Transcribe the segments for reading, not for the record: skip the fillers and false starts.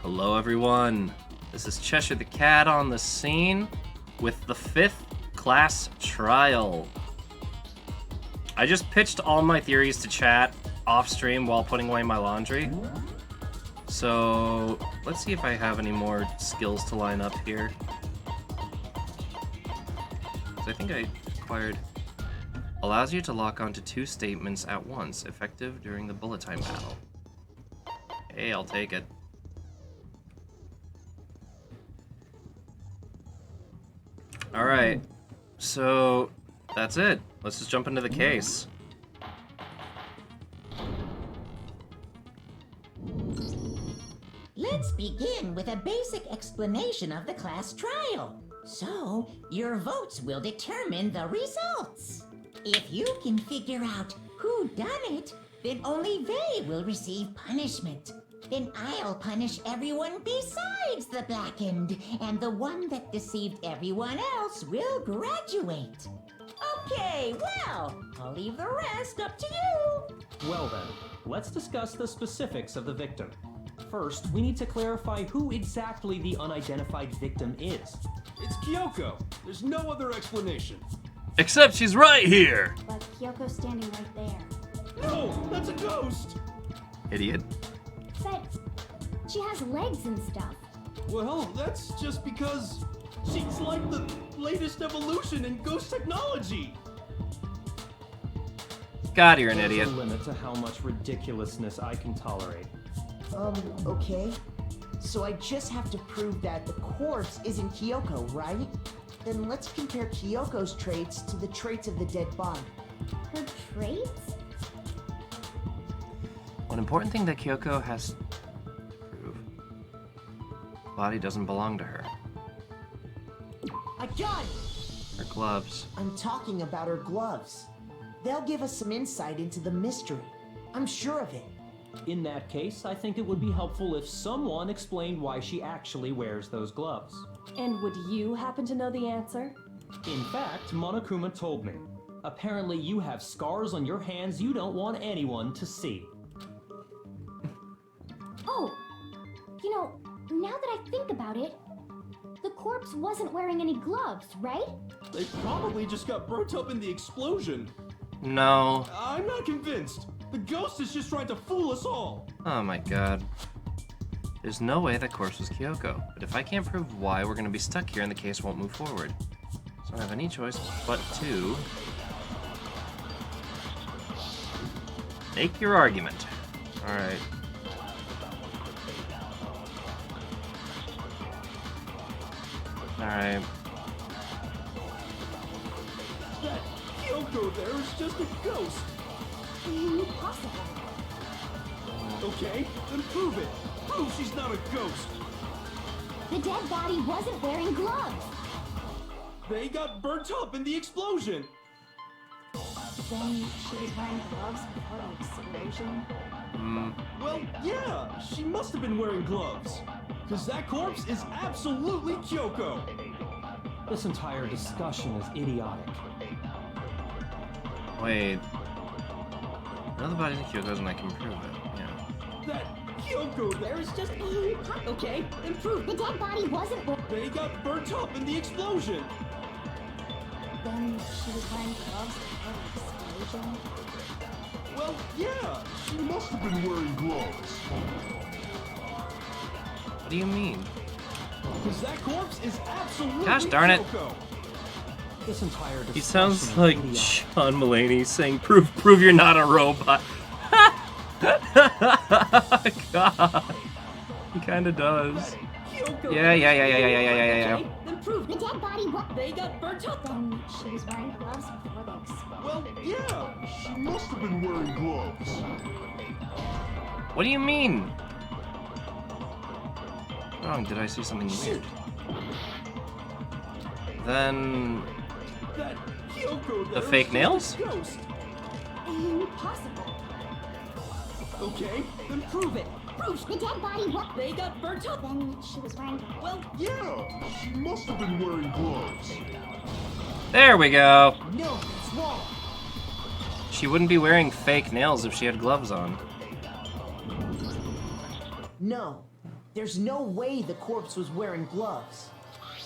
Hello everyone, this is Cheshire the Cat on the scene with the 5th class trial. I just pitched all my theories to chat off stream while putting away my laundry. So let's see if I have any more skills to line up here. So I think I acquired allows you to lock onto 2 statements at once, effective during the bullet time battle. Hey, I'll take it. Alright, so that's it. Let's just jump into the case. Let's begin with a basic explanation of the class trial. So, your votes will determine the results. If you can figure out who done it, then only they will receive punishment. Then I'll punish everyone besides the blackened, and the one that deceived everyone else will graduate. Okay, well, I'll leave the rest up to you. Well then, let's discuss the specifics of the victim. First, we need to clarify who exactly the unidentified victim is. It's Kyoko. There's no other explanation. Except she's right here! But Kyoko's standing right there. No, that's a ghost! Idiot. But she has legs and stuff. Well, that's just because she's like the latest evolution in ghost technology. God, you're an There's idiot. a limit to how much ridiculousness I can tolerate. Okay. So I just have to prove that the corpse isn't Kyoko, right? Then let's compare Kyoko's traits to the traits of the dead body. Her traits? One important thing that Kyoko has to prove. Body doesn't belong to her. I got it! Her gloves. I'm talking about her gloves. They'll give us some insight into the mystery. I'm sure of it. In that case, I think it would be helpful if someone explained why she actually wears those gloves. And would you happen to know the answer? In fact, Monokuma told me. Apparently you have scars on your hands you don't want anyone to see. Oh, you know, now that I think about it, the corpse wasn't wearing any gloves, right? They probably just got burnt up in the explosion. No. I'm not convinced. The ghost is just trying to fool us all. Oh my god. There's no way that corpse was Kyoko. But if I can't prove why, we're gonna be stuck here and the case won't move forward. So I don't have any choice but to make your argument. Alright. Alright. That Kyoko there is just a ghost. Impossible. Okay, then prove it. Prove she's not a ghost. The dead body wasn't wearing gloves. They got burnt up in the explosion. Then she was wearing gloves before the explosion. Well, yeah, she must have been wearing gloves. Because that corpse is absolutely Kyoko. This entire discussion is idiotic. Wait. Another body in Kyoko's and I can prove it. Yeah. That Kyoko there is just... Okay, then prove The it. dead body wasn't wearing... They got burnt up in the explosion. Then she was wearing gloves before the explosion. Well, yeah, she must have been wearing gloves. What do you mean? Because that corpse is absolutely Gosh darn it. Kyoko. This entire discussion He sounds is like idiotic. Sean Mulaney saying, prove you're not a robot. God. He kinda does. Kyoko. Yeah. Okay, then prove The it. dead body They got burnt up. Then she was wearing gloves before the explosion. Well, yeah, she must have been wearing gloves. What do you mean? Wrong, did I see something weird? Then... That Kyoko The there fake is nails? just a ghost. Impossible. Okay, then prove it. Proof the dead body what? They got burnt up. Then she was wearing... Well, yeah, she must have been wearing gloves. There we go. No, it's wrong. She wouldn't be wearing fake nails if she had gloves on. No, There's no way the corpse was wearing gloves.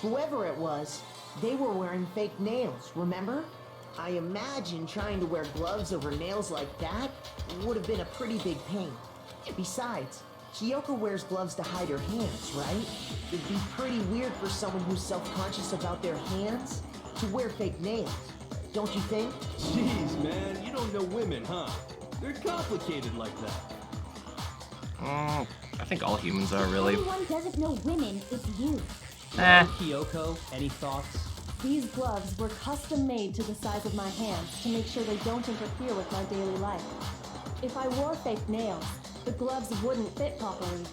Whoever it was, they were wearing fake nails, remember? I imagine trying to wear gloves over nails like that would have been a pretty big pain. Besides, Kyoko wears gloves to hide her hands, right? It'd be pretty weird for someone who's self-conscious about their hands to wear fake nails, don't you think? Jeez, man, you don't know women, huh? They're complicated like that. I think all humans are, really. If anyone doesn't know women, it's you. Kyoko, any thoughts? These gloves were custom made to the size of my hands to make sure they don't interfere with my daily life. If I wore fake nails, the gloves wouldn't fit properly.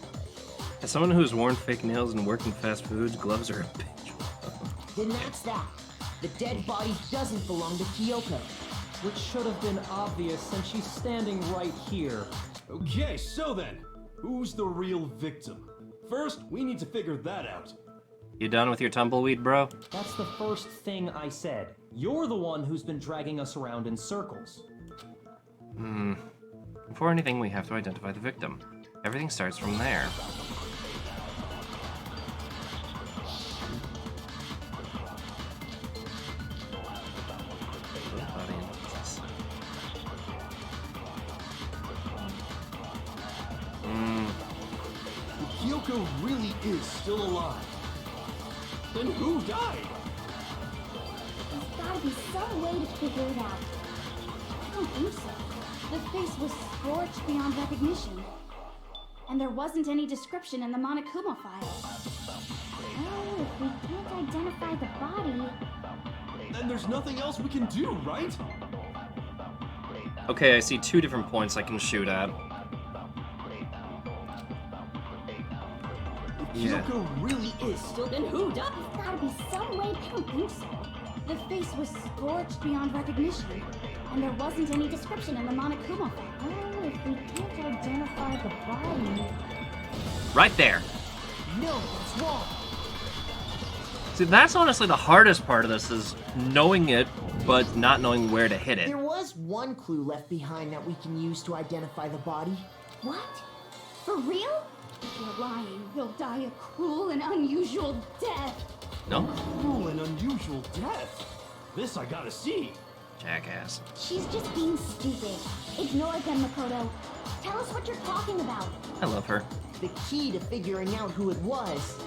As someone who's worn fake nails and worked in fast foods, gloves are a bitch. Then that's that. The dead body doesn't belong to Kyoko. Which should have been obvious since she's standing right here. Okay, so then, who's the real victim? First, we need to figure that out. You done with your tumbleweed, bro? That's the first thing I said. You're the one who's been dragging us around in circles. Before anything, we have to identify the victim. Everything starts from there. If Kyoko really is still alive, then who died? There's gotta be some way to figure it out. I don't think so. The face was scorched beyond recognition. And there wasn't any description in the Monokuma file. Well, if we can't identify the body... Then there's nothing else we can do, right? Okay, I see two different points I can shoot at. If Kyoko really is still... Then who does? There's gotta be some way. I don't think so. The face was scorched beyond recognition. And there wasn't any description in the Monokuma file. Well, if we can't identify the body... Right there. No, that's wrong. See, that's honestly the hardest part of this, is knowing it, but not knowing where to hit it. There was one clue left behind that we can use to identify the body. What? For real? If you're lying, he'll die a cruel and unusual death. No? Cruel and unusual death. This I gotta see. Jackass. She's just being stupid. Ignore them, Makoto. Tell us what you're talking about. I love her. The key to figuring out who it was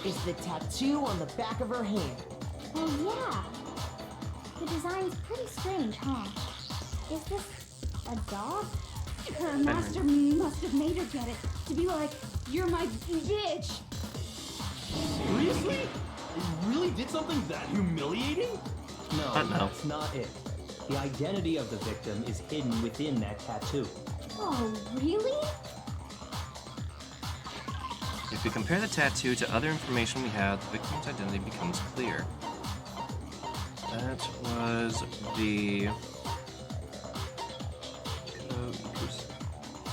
is the tattoo on the back of her hand. Oh, yeah. The design's pretty strange, huh? Is this a dog? Her master must have made her get it to be like, you're my bitch. Seriously? It really did something that humiliating? No, No. that's not it. The identity of the victim is hidden within that tattoo. Oh, really? If we compare the tattoo to other information we have, the victim's identity becomes clear. That was the...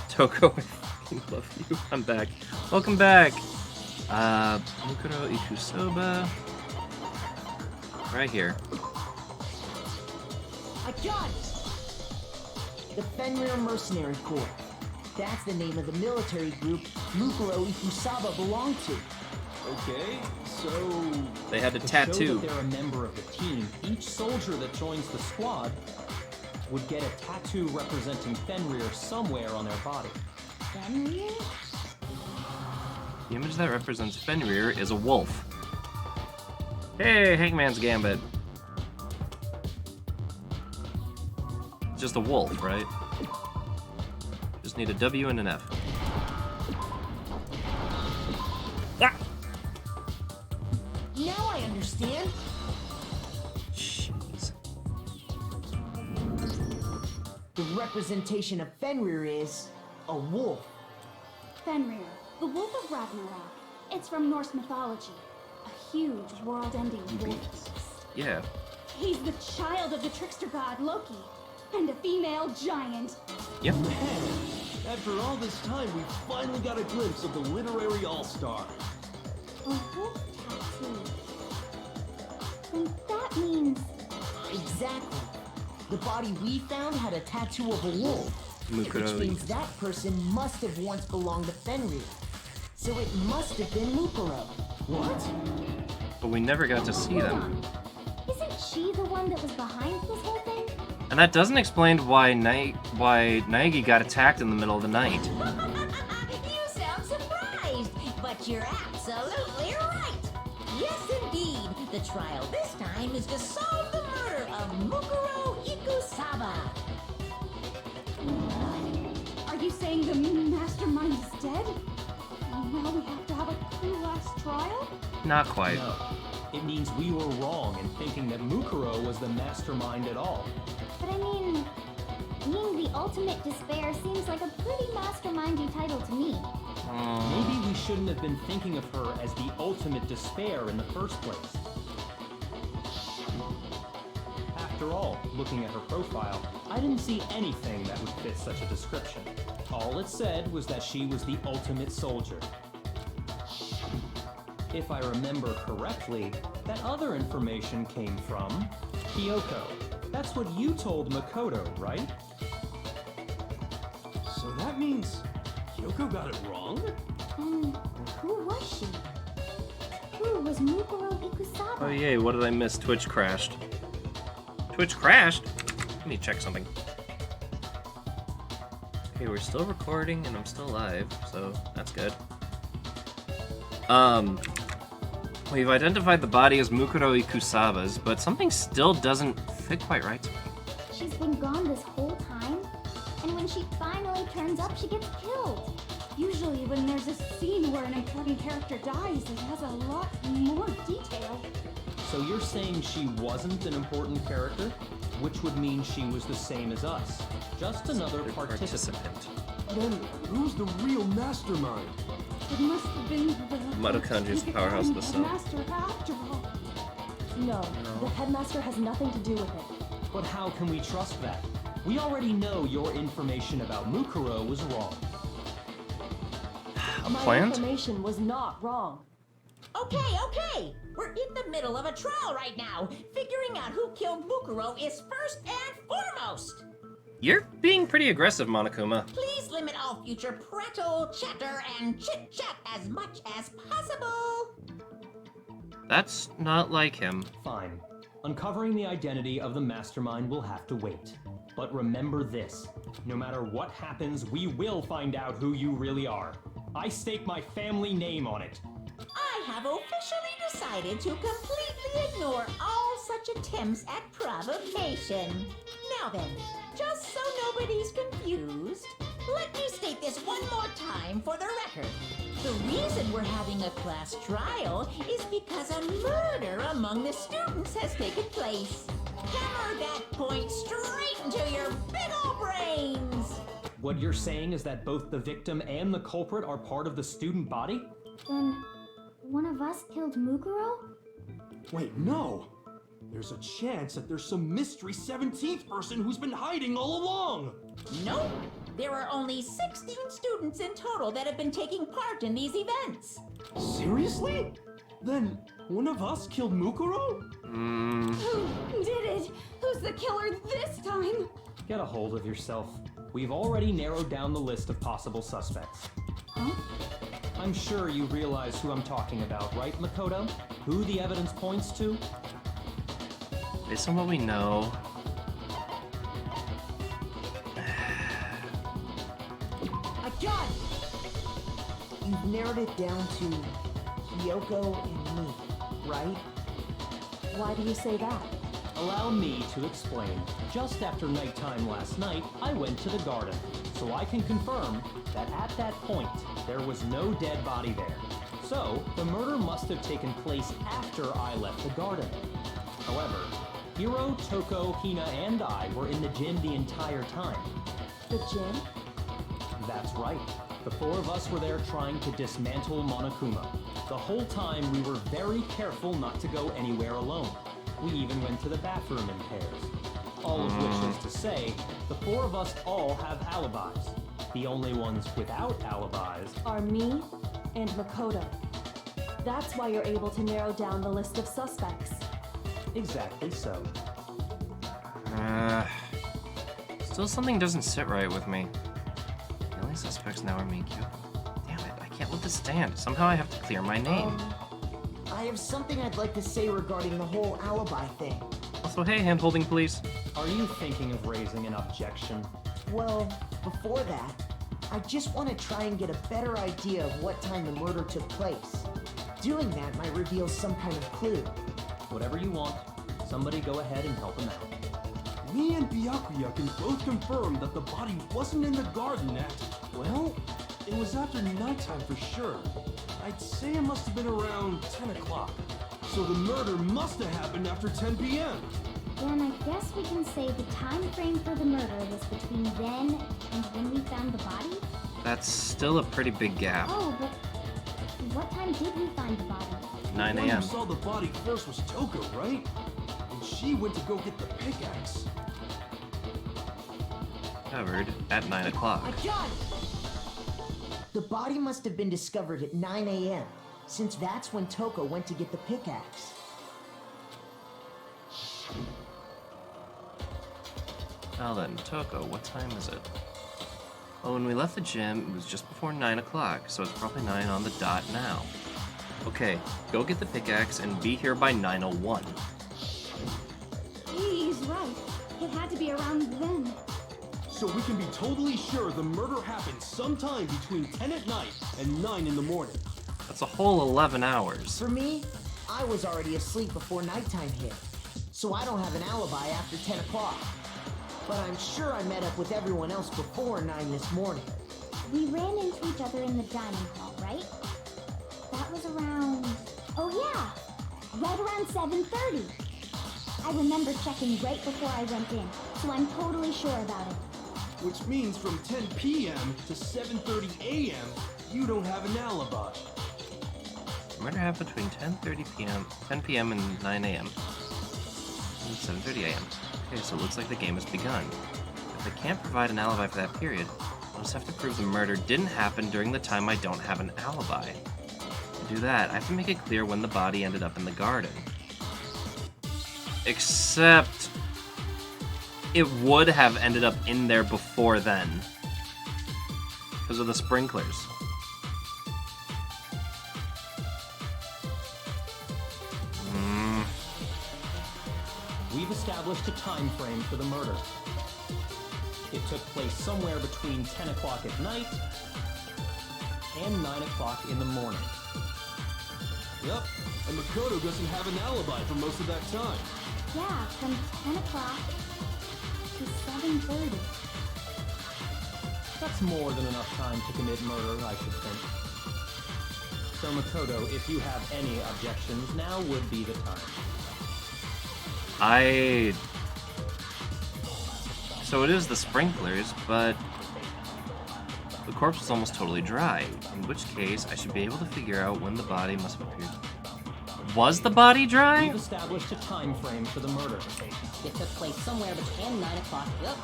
Toko, I fucking love you. I'm back. Welcome back. Mukuro Ikusoba. Right here. I got it! The Fenrir Mercenary Corps. That's the name of the military group Mukuro Ikusaba belonged to. Okay, so... They had a To show tattoo. that they're a member of the team, each soldier that joins the squad would get a tattoo representing Fenrir somewhere on their body. Fenrir? The image that represents Fenrir is a wolf. Hey, Hangman's Gambit. Just a wolf, right? Just need a W and an F. Ah! Now I understand. Jeez. The representation of Fenrir is a wolf. Fenrir, the Wolf of Ragnarok. It's from Norse mythology. A huge, world-ending wolf. Yeah. He's the child of the trickster god Loki, and a female giant. Yep. Man, after all this time, we finally got a glimpse of the literary all-star. A wolf tattoo. And that means... Exactly. The body we found had a tattoo of a wolf, which Mukuro. means that person must have once belonged to Fenrir. So it must have been Mukuro. What? But we never got to see Hold them. on. Isn't she the one that was behind this whole thing? And that doesn't explain why Naegi got attacked in the middle of the night. You sound surprised, but you're absolutely right. Yes, indeed. The trial this time is to solve the murder of Mukuro Ikusaba. Are you saying the mastermind is dead? Now we have to have a last trial? Not quite. No. It means we were wrong in thinking that Mukuro was the mastermind at all. But I mean, being the ultimate despair seems like a pretty mastermindy title to me. Maybe we shouldn't have been thinking of her as the ultimate despair in the first place. After all, looking at her profile, I didn't see anything that would fit such a description. All it said was that she was the ultimate soldier. If I remember correctly, that other information came from Kyoko. That's what you told Makoto, right? So that means Kyoko got it wrong? And who was she? Who was Mukuro Ikusaba? Oh yay, what did I miss? Twitch crashed. Twitch crashed? Let me check something. Okay, we're still recording and I'm still live, so that's good. We've identified the body as Mukuro Ikusaba's, but something still doesn't fit quite right to me. She's been gone this whole time, and when she finally turns up, she gets killed. Usually when there's a scene where an important character dies, it has a lot more detail. So you're saying she wasn't an important character? Which would mean she was the same as us. Just another participant. Then who's the real mastermind? It must have been the Madokanji's powerhouse of the sun. master after all. No, the headmaster has nothing to do with it. But how can we trust that? We already know your information about Mukuro was wrong. My Plant? information was not wrong. Okay. We're in the middle of a trial right now. Figuring out who killed Mukuro is first and foremost. You're being pretty aggressive, Monokuma. Please limit all future prattle, chatter, and chit-chat as much as possible. That's not like him. Fine. Uncovering the identity of the mastermind will have to wait. But remember this. No matter what happens, we will find out who you really are. I stake my family name on it. I have officially decided to completely ignore all such attempts at provocation. Now then, just so nobody's confused, let me state this one more time for the record. The reason we're having a class trial is because a murder among the students has taken place. Hammer that point straight into your big ol' brains! What you're saying is that both the victim and the culprit are part of the student body? Then, one of us killed Mukuro? Wait, no! There's a chance that there's some mystery 17th person who's been hiding all along! Nope. There are only 16 students in total that have been taking part in these events. Seriously? Then one of us killed Mukuro? Who did it? Who's the killer this time? Get a hold of yourself. We've already narrowed down the list of possible suspects. Huh? I'm sure you realize who I'm talking about, right, Makoto? Who the evidence points to? Based on what we know, I got it! You've narrowed it down to Kyoko and me, right? Why do you say that? Allow me to explain. Just after nighttime last night, I went to the garden, so I can confirm that at that point, there was no dead body there. So, the murder must have taken place after I left the garden. However, Hiro, Toko, Hina, and I were in the gym the entire time. The gym? That's right. The four of us were there trying to dismantle Monokuma. The whole time we were very careful not to go anywhere alone. We even went to the bathroom in pairs. All of which is to say, the four of us all have alibis. The only ones without alibis Are me and Makoto. That's why you're able to narrow down the list of suspects. exactly so. Still something doesn't sit right with me. The only suspects now are me and Kyoko. Damn it, I can't let to stand. Somehow I have to clear my name. I have something I'd like to say regarding the whole alibi thing. Also, hey, hand holding, please. Are you thinking of raising an objection? Well, before that, I just want to try and get a better idea of what time the murder took place. Doing that might reveal some kind of clue. Whatever you want. Somebody go ahead and help him out. Me and Byakuya can both confirm that the body wasn't in the garden at... Well, it was after nighttime for sure. I'd say it must have been around 10 o'clock. So the murder must have happened after 10 p.m. Then I guess we can say the time frame for the murder was between then and when we found the body? That's still a pretty big gap. Oh, but what time did we find the body? 9 The one a.m. who saw the body first was Toko, right? And she went to go get the pickaxe. Covered at 9 o'clock. The body must have been discovered at 9 a.m., since that's when Toko went to get the pickaxe. Well then, Toko, what time is it? Well, when we left the gym, it was just before 9 o'clock, so it's probably 9 on the dot now. Okay, go get the pickaxe and be here by 9:01. He's right. It had to be around then. So we can be totally sure the murder happened sometime between 10 at night and 9 in the morning. That's a whole 11 hours. For me, I was already asleep before nighttime hit, so I don't have an alibi after 10 o'clock. But I'm sure I met up with everyone else before 9 this morning. We ran into each other in the dining hall, right? That was around... Oh yeah! Right around 7:30. I remember checking right before I went in, so I'm totally sure about it. Which means from 10 p.m. to 7:30 a.m., you don't have an alibi. The murder happened between 10 p.m. and 9 a.m. and 7:30 a.m. Okay, so it looks like the game has begun. If I can't provide an alibi for that period, I'll just have to prove the murder didn't happen during the time I don't have an alibi. To do that, I have to make it clear when the body ended up in the garden. Except... it would have ended up in there before then. Because of the sprinklers. We've established a time frame for the murder. It took place somewhere between 10 o'clock at night and 9 o'clock in the morning. Yep, and Makoto doesn't have an alibi for most of that time. Yeah, from 10 o'clock to 7:30. That's more than enough time to commit murder, I should think. So Makoto, if you have any objections, now would be the time. So it is the sprinklers, but the corpse is almost totally dry, in which case I should be able to figure out when the body must have appeared. Was the body dry? We've established a time frame for the murder. It took place somewhere between 9 o'clock. Yep.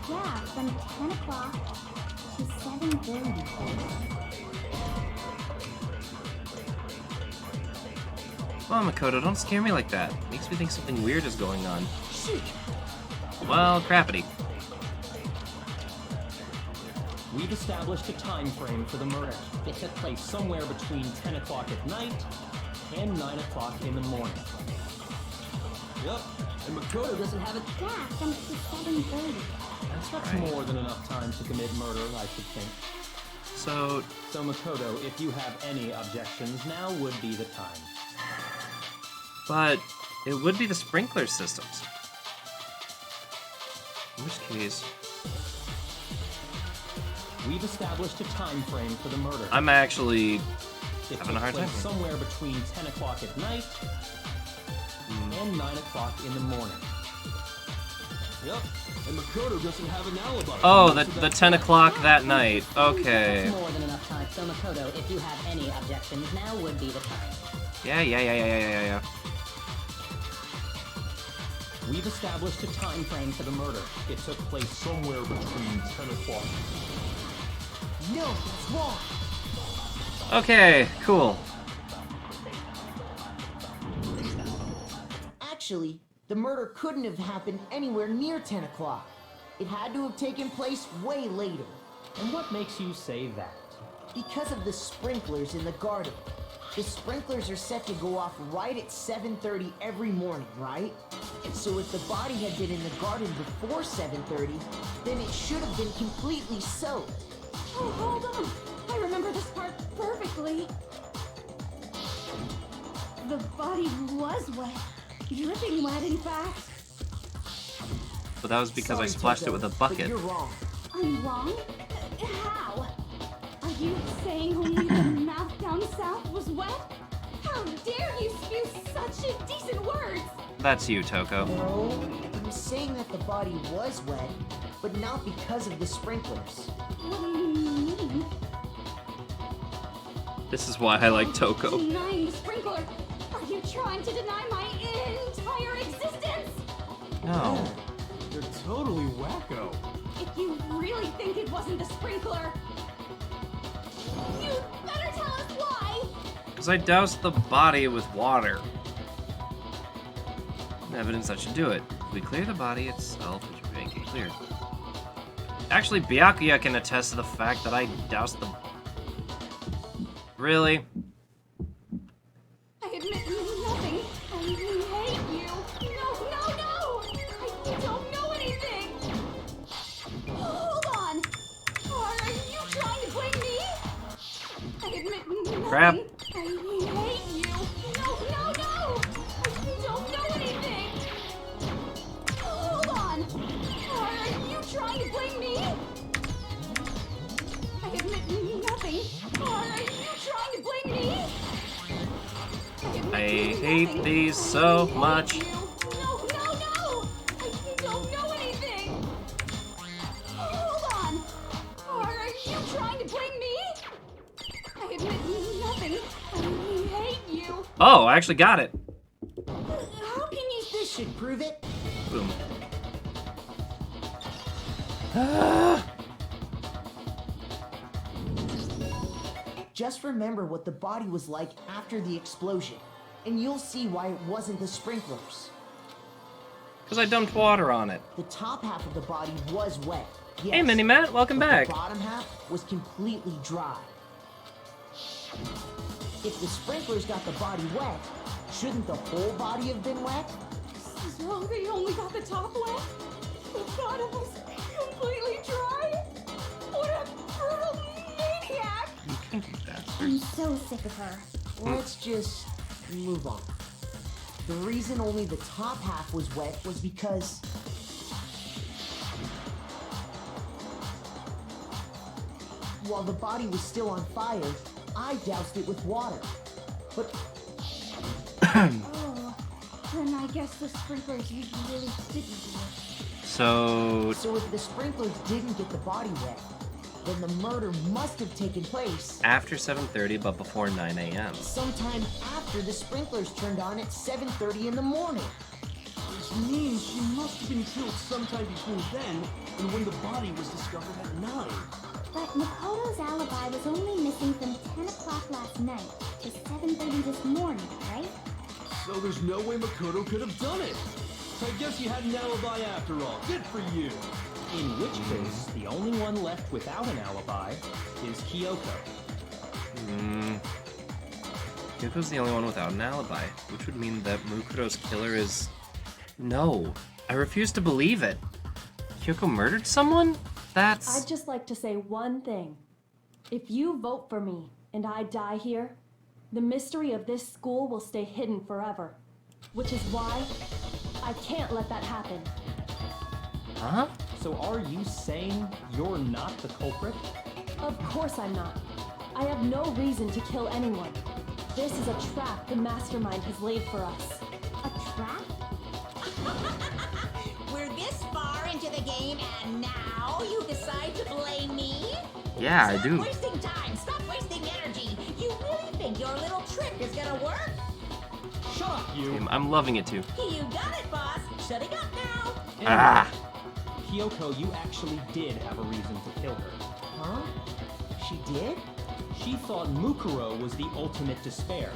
Yeah, from 10 o'clock to 7:30. Come on, Makoto, don't scare me like that. Makes me think something weird is going on. Shoot. Well, crappity. We've established a time frame for the murder. It took place somewhere between 10 o'clock at night and 9 o'clock in the morning. Yep, and Makoto doesn't have it. Yeah, from 7:30. That's more than enough time to commit murder, I should think. So Makoto, if you have any objections, now would be the time. but it would be the sprinkler systems. In which case, We've established a time frame for the murder. I'm actually It having a hard took time. place somewhere between 10 o'clock at night and 9 o'clock in the morning. Yep, and Makoto doesn't have an alibi. Oh, for most of the that 10 time. o'clock that night. Okay. That's more than enough time. So Makoto, if you have any objections, now would be the time. Yeah. We've established a time frame for the murder. It took place somewhere between 10 o'clock. No, that's wrong. Okay, cool. Actually, the murder couldn't have happened anywhere near 10 o'clock. It had to have taken place way later. And what makes you say that? because of the sprinklers in the garden. The sprinklers are set to go off right at 7:30 every morning, right? So if the body had been in the garden before 7:30, then it should have been completely soaked. Oh, hold on. I remember this part perfectly. The body was wet. Dripping wet, in fact. But that was because I Sorry, splashed Toto, it with a but bucket. you're wrong. I'm wrong? How? Are you saying only the mouth down south was wet? How dare you spew such indecent words? That's you, Toko. No, I'm saying that the body was wet, but not because of the sprinklers. What do you mean? This is why I like Toko. Denying the sprinkler? Are you trying to deny my entire existence? No. You're totally wacko. If you really think it wasn't the sprinkler, you better tell us why! Because I doused the body with water. Evidence that should do it. If we clear the body itself, it should make it clear. Actually, Byakuya can attest to the fact that I doused the... Really? I admit nothing. I hate you. No! I don't know anything. Hold on. Are you trying to blame me? I admit nothing. Crap. I hate you. No! I don't know anything. Hold on. Are you trying to blame me? I admit nothing. Are you trying to blame me? I hate these so much. No! I don't know anything. Hold on. Are you trying to blame me? I admit nothing. I hate you. Oh, I actually got it. How can you... This should prove it. Boom. Just remember what the body was like after the explosion, and you'll see why it wasn't the sprinklers. Because I dumped water on it. The top half of the body was wet. Yes, Hey, Mini-Matt, welcome but back. The bottom half was completely dry. If the sprinklers got the body wet, shouldn't the whole body have been wet? So they only got the top wet? The bottom was completely dry? What a brutal maniac! You kinky bastard. I'm so sick of her. Let's just move on. The reason only the top half was wet was because... while the body was still on fire, I doused it with water. But Oh, then I guess the sprinklers really didn't do it. So if the sprinklers didn't get the body wet, then the murder must have taken place after 7:30, but before 9 a.m. sometime after the sprinklers turned on at 7:30 in the morning. Which means she must have been killed sometime between then and when the body was discovered at 9. But Makoto's alibi was only missing from 10 o'clock last night to 7:30 this morning, right? So there's no way Makoto could have done it. I guess you had an alibi after all. Good for you. In which case, the only one left without an alibi is Kyoko. Kyoko's the only one without an alibi, which would mean that Mukuro's killer is... No. I refuse to believe it. Kyoko murdered someone? That's... I'd just like to say one thing. If you vote for me and I die here, the mystery of this school will stay hidden forever. Which is why I can't let that happen. Huh? So are you saying you're not the culprit? Of course I'm not. I have no reason to kill anyone. This is a trap the mastermind has laid for us. A trap? We're this far into the game, and now you decide to blame me? Yeah, I do. Stop wasting time. Stop wasting energy. You really think your little trick is gonna work? Shut up, you! I'm loving it too. You got it, boss. Shutting up now. Ah! Kyoko, you actually did have a reason to kill her. Huh? She did? She thought Mukuro was the ultimate despair.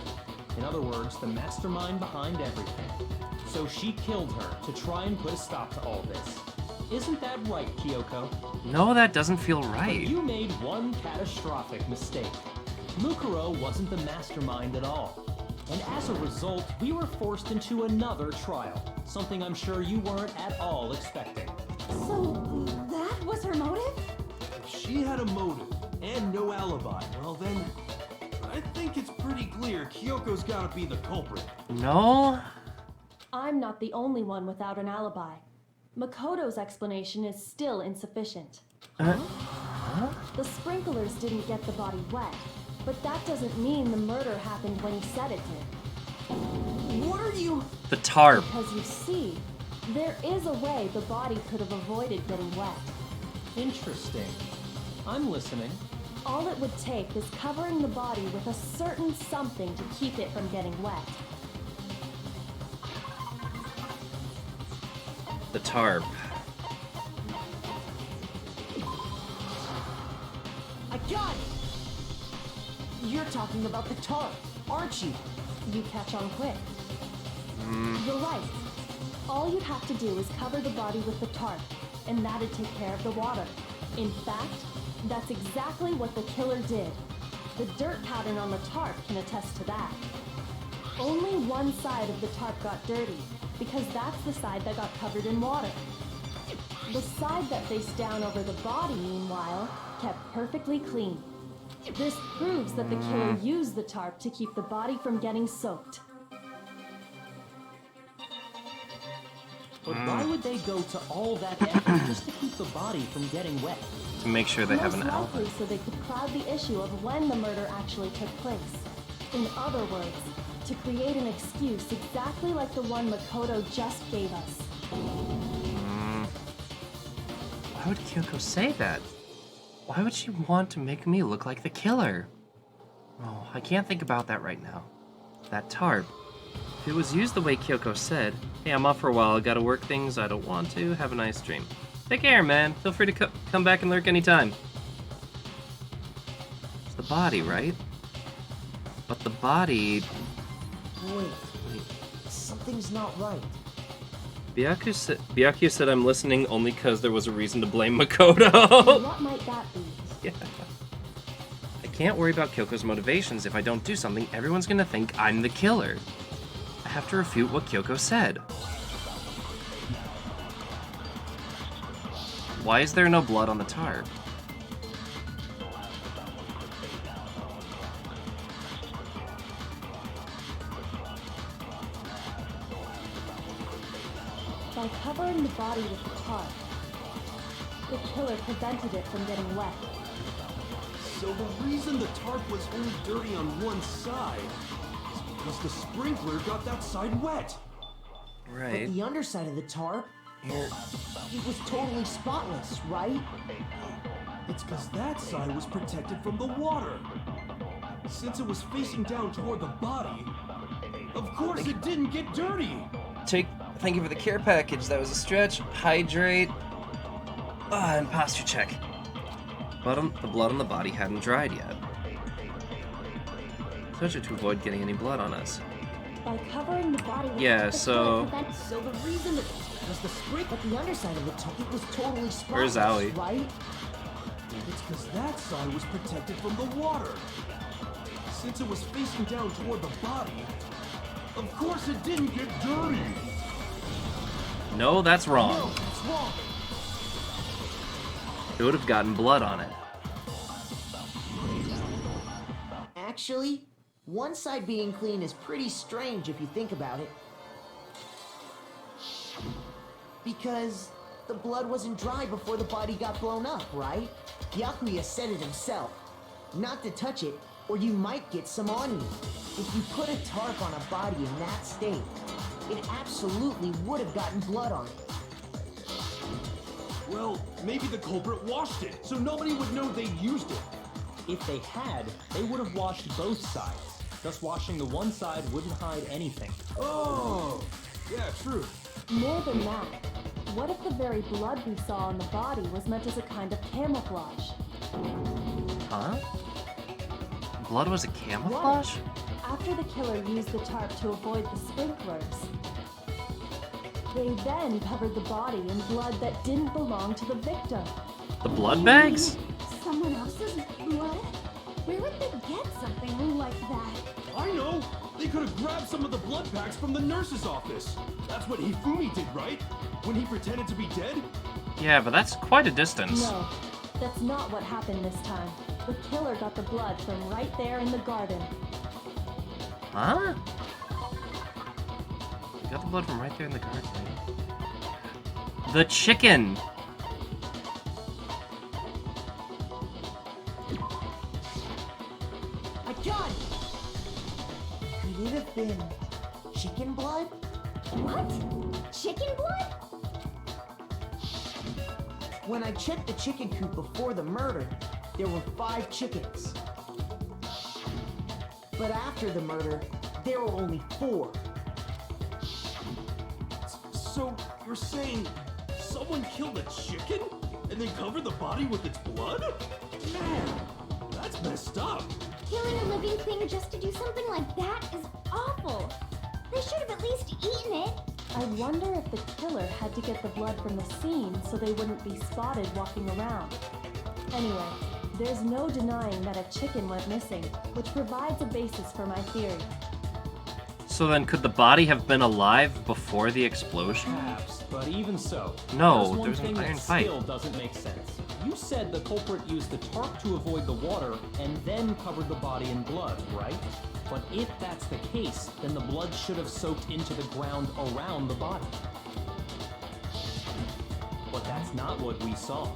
In other words, the mastermind behind everything. So she killed her to try and put a stop to all this. Isn't that right, Kyoko? No, that doesn't feel But right. you made one catastrophic mistake. Mukuro wasn't the mastermind at all. And as a result, we were forced into another trial. Something I'm sure you weren't at all expecting. So, that was her motive? If she had a motive and no alibi, well then, I think it's pretty clear Kyoko's gotta be the culprit. No? I'm not the only one without an alibi. Makoto's explanation is still insufficient. The sprinklers didn't get the body wet, but that doesn't mean the murder happened when he said it did. What are you... The tarp. Because you see, there is a way the body could have avoided getting wet. Interesting. I'm listening. All it would take is covering the body with a certain something to keep it from getting wet. The tarp. I got it! You're talking about the tarp, aren't you? You catch on quick. You're right. All you'd have to do is cover the body with the tarp, and that'd take care of the water. In fact, that's exactly what the killer did. The dirt pattern on the tarp can attest to that. Only one side of the tarp got dirty, because that's the side that got covered in water. The side that faced down over the body, meanwhile, kept perfectly clean. This proves that the killer used the tarp to keep the body from getting soaked. But why would they go to all that effort just to keep the body from getting wet? To make sure they have an Most alibi. likely so they could cloud the issue of when the murder actually took place. In other words, to create an excuse exactly like the one Makoto just gave us. Why would Kyoko say that? Why would she want to make me look like the killer? Oh, I can't think about that right now. That tarp. If it was used the way Kyoko said, hey, I'm off for a while, I gotta work things I don't want to, have a nice dream. Take care, man. Feel free to come back and lurk anytime. It's the body, right? But the body... Wait, something's not right. Byaku said I'm listening only because there was a reason to blame Makoto. What might that be? Yeah. I can't worry about Kyoko's motivations. If I don't do something, everyone's gonna think I'm the killer. I have to refute what Kyoko said. Why is there no blood on the tarp? By covering the body with the tarp, the killer prevented it from getting wet. So the reason the tarp was only dirty on one side is because the sprinkler got that side wet. Right. But the underside of the tarp, it was totally spotless, right? It's because that side was protected from the water. Since it was facing down toward the body, of course it didn't get dirty. Thank you for the care package. That was a stretch. Hydrate. And posture check. The blood on the body hadn't dried yet. Touch it to avoid getting any blood on us. By covering the body with Yeah, the so- killer prevents So the reason that was the spring, but the underside of the tarp, it was totally spotless, Where's Aoi? right? It's because that side was protected from the water. Since it was facing down toward the body, of course it didn't get dirty. No, that's wrong. No, that's wrong. It would have gotten blood on it. Actually, one side being clean is pretty strange if you think about it. Because the blood wasn't dry before the body got blown up, right? Byakuya said it himself. Not to touch it, or you might get some on you. If you put a tarp on a body in that state, it absolutely would have gotten blood on it. Well, maybe the culprit washed it, so nobody would know they used it. If they had, they would have washed both sides. Just washing the one side wouldn't hide anything. Oh, yeah, true. More than that, what if the very blood we saw on the body was meant as a kind of camouflage? Huh? Blood was a camouflage? After the killer used the tarp to avoid the sprinklers, They then covered the body in blood that didn't belong to the victim. The blood bags? Someone else's blood? Where would they get something like that? I know! They could have grabbed some of the blood packs from the nurse's office. That's what Hifumi did, right? When he pretended to be dead? Yeah, but that's quite a distance. No, that's not what happened this time. The killer got the blood from right there in the garden. Huh? You got the blood from right there in the garden. The chicken! I got it! Could it have been chicken blood? What? Chicken blood? When I checked the chicken coop before the murder, there were 5 chickens. But after the murder, there were only 4. So, you're saying someone killed a chicken and then covered the body with its blood? Man, that's messed up. Killing a living thing just to do something like that is awful. They should have at least eaten it. I wonder if the killer had to get the blood from the scene so they wouldn't be spotted walking around. Anyway, there's no denying that a chicken went missing, which provides a basis for my theory. So then, could the body have been alive before the explosion? Perhaps, but even so, No, there's there's one an thing iron that pipe. still doesn't make sense. You said the culprit used the tarp to avoid the water and then covered the body in blood, right? But if that's the case, then the blood should have soaked into the ground around the body. But that's not what we saw.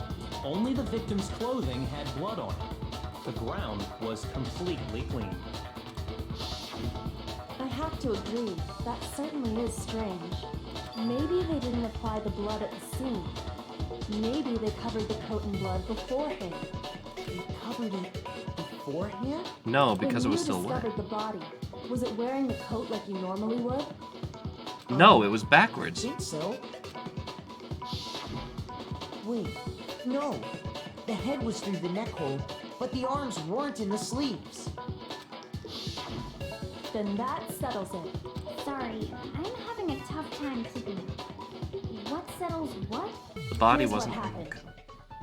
Only the victim's clothing had blood on it. The ground was completely clean. I have to agree, that certainly is strange. Maybe they didn't apply the blood at the scene. Maybe they covered the coat in blood beforehand. They covered it beforehand? No, because it When was you still wet. discovered the body, was it wearing the coat like you normally would? No, it was backwards. I think so. Wait, no. The head was through the neck hole, but the arms weren't in the sleeves. Then that settles it. Sorry, I'm having a tough time keeping up. What settles what? The body Here's wasn't what happened. pink.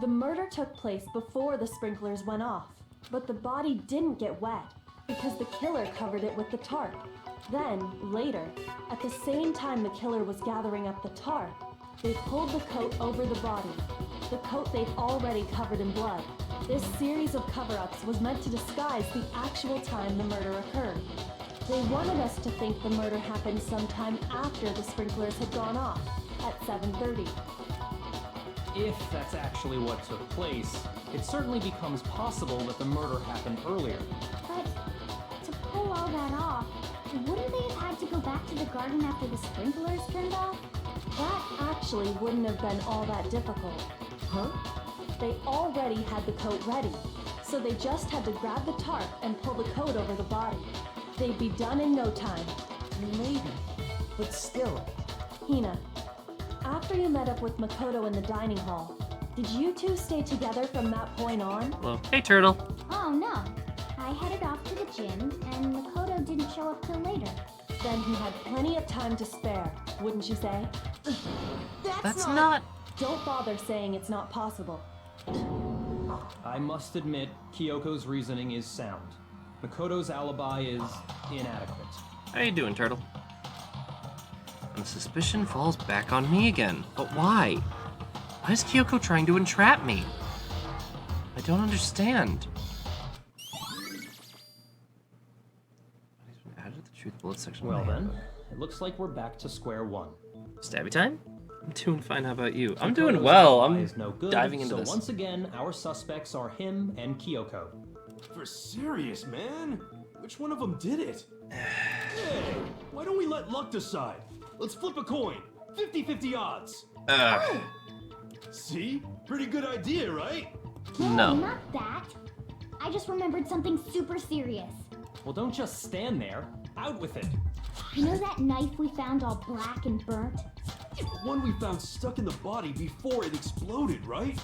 The murder took place before the sprinklers went off, but the body didn't get wet because the killer covered it with the tarp. Then, later, at the same time the killer was gathering up the tarp, they pulled the coat over the body, the coat they'd already covered in blood. This series of cover-ups was meant to disguise the actual time the murder occurred. They wanted us to think the murder happened sometime after the sprinklers had gone off, at 7:30. If that's actually what took place, it certainly becomes possible that the murder happened earlier. But to pull all that off, wouldn't they have had to go back to the garden after the sprinklers turned off? That actually wouldn't have been all that difficult. Huh? They already had the coat ready, so they just had to grab the tarp and pull the coat over the body. They'd be done in no time. Maybe. But still. Hina, after you met up with Makoto in the dining hall, did you two stay together from that point on? Hello. Hey, Turtle. Oh no. I headed off to the gym, and Makoto didn't show up till later. Then he had plenty of time to spare, wouldn't you say? That's not... Don't bother saying it's not possible. I must admit, Kyoko's reasoning is sound. Makoto's alibi is inadequate. How you doing, Turtle? And the suspicion falls back on me again. But why? Why is Kyoko trying to entrap me? I don't understand. Added the truth bullet section. Well then, it looks like we're back to square one. Stabby time? I'm doing fine. How about you? I'm doing Makoto's well. alibi I'm is no good, diving into so this. once again, our suspects are him and Kyoko. For serious, man? Which one of them did it? Hey, why don't we let luck decide? Let's flip a coin. 50-50 odds. Ugh. See? Pretty good idea, right? No. Not that. I just remembered something super serious. Well, don't just stand there. Out with it. You know that knife we found all black and burnt? The one we found stuck in the body before it exploded, right?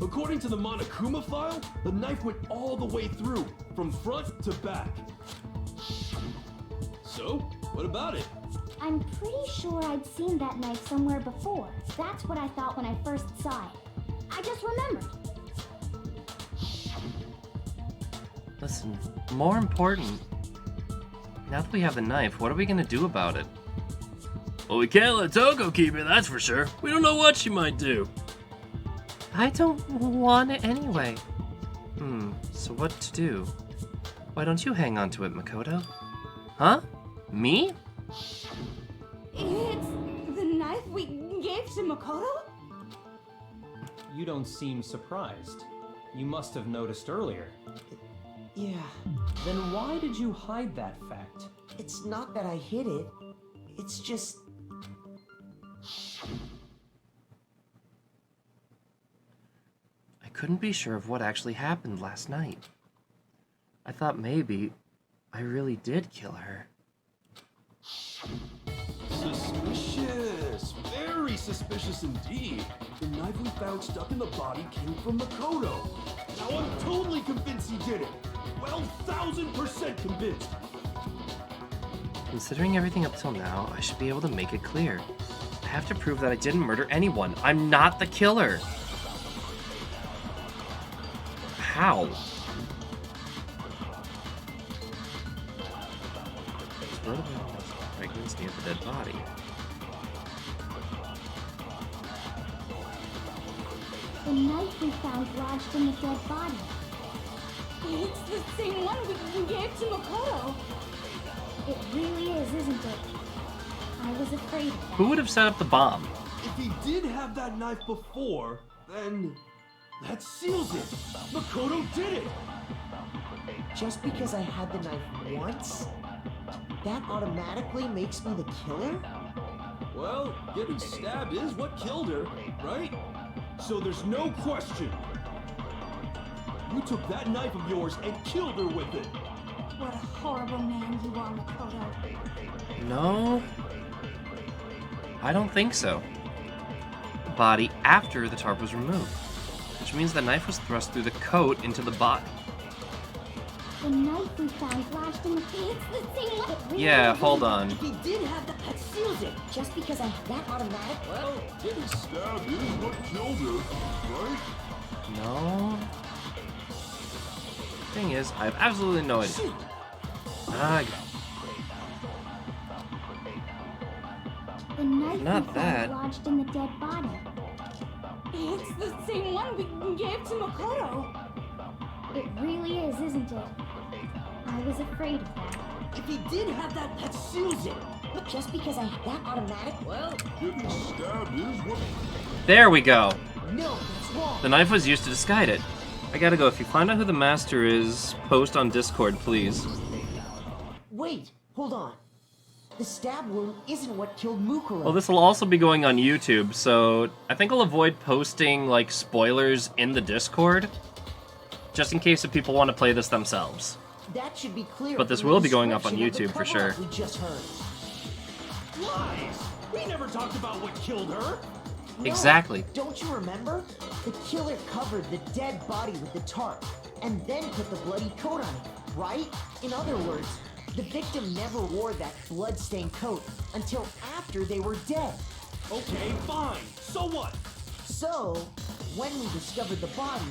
According to the Monokuma file, the knife went all the way through, from front to back. So, what about it? I'm pretty sure I'd seen that knife somewhere before. That's what I thought when I first saw it. I just remembered. Listen, more important, now that we have the knife, what are we gonna do about it? Well, we can't let Toko keep it, that's for sure. We don't know what she might do. I don't want it anyway. So what to do? Why don't you hang on to it, Makoto? Huh? Me? It's the knife we gave to Makoto? You don't seem surprised. You must have noticed earlier. Yeah, Then why did you hide that fact? it's not that I hid it. It's just... I couldn't be sure of what actually happened last night. I thought maybe I really did kill her. Suspicious! Very suspicious indeed. The knife we found stuck in the body came from Makoto. Now I'm totally convinced he did it. Well, 1000% convinced. Considering everything up till now, I should be able to make it clear. I have to prove that I didn't murder anyone. I'm not the killer. How? Fragments near the dead body. The knife we found lodged in the dead body. It's the same one we gave to Makoto. It really is, isn't it? I was afraid of that. Who would have set up the bomb? If he did have that knife before, then that seals it. Makoto did it. Just because I had the knife once, that automatically makes me the killer? Well, getting stabbed is what killed her, right? So there's no question. You took that knife of yours and killed her with it. What a horrible man you are, Makoto. No. I don't think so. The body after the tarp was removed, which means the knife was thrust through the coat into the body. The knife we found lodged in the... It's the same one. It really Yeah, is, hold isn't it? on. If he did have that seals it. Just because I have that automatic? Well, getting stabbed is what killed her, right? No. Thing is, I have absolutely no idea. Shoot. The knife Not we that. found lodged in the dead body. It's the same one we gave to Makoto. It really is, isn't it? I was afraid of that. If he did have that seals it. But just because I have that automatic? Well, Getting stabbed is what... There we go. no, that's wrong. The knife was used to disguise it. I gotta go. If you find out who the master is, post on Discord, please. Wait, hold on. The stab wound isn't what killed Mukuro. Well, this will also be going on YouTube, so I think I'll avoid posting, like, spoilers in the Discord, just in case if people want to play this themselves. That should be clear. But this from the will be going up on description of YouTube for the cover-up sure. We just heard. Lies! We never talked about what killed her. No, Exactly. Don't you remember? The killer covered the dead body with the tarp and then put the bloody coat on it, right? In other words, the victim never wore that blood-stained coat until after they were dead. Okay, fine. So what? So, when we discovered the body,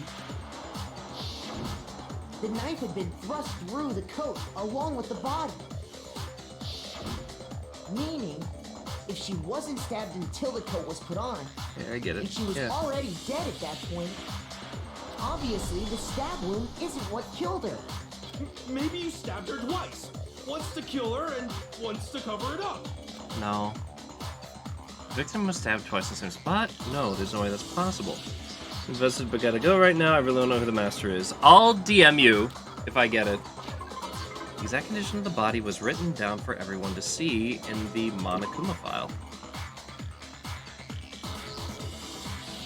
the knife had been thrust through the coat along with the body. Meaning, if she wasn't stabbed until the coat was put on, Yeah, I get it. and she was already dead at that point, obviously the stab wound isn't what killed her. Maybe you stabbed her twice. Once to kill her and once to cover it up. No. The victim was stabbed twice in the same spot? No, there's no way that's possible. Invested but gotta go right now. I really don't know who the master is. I'll DM you if I get it. The exact condition of the body was written down for everyone to see in the Monokuma file.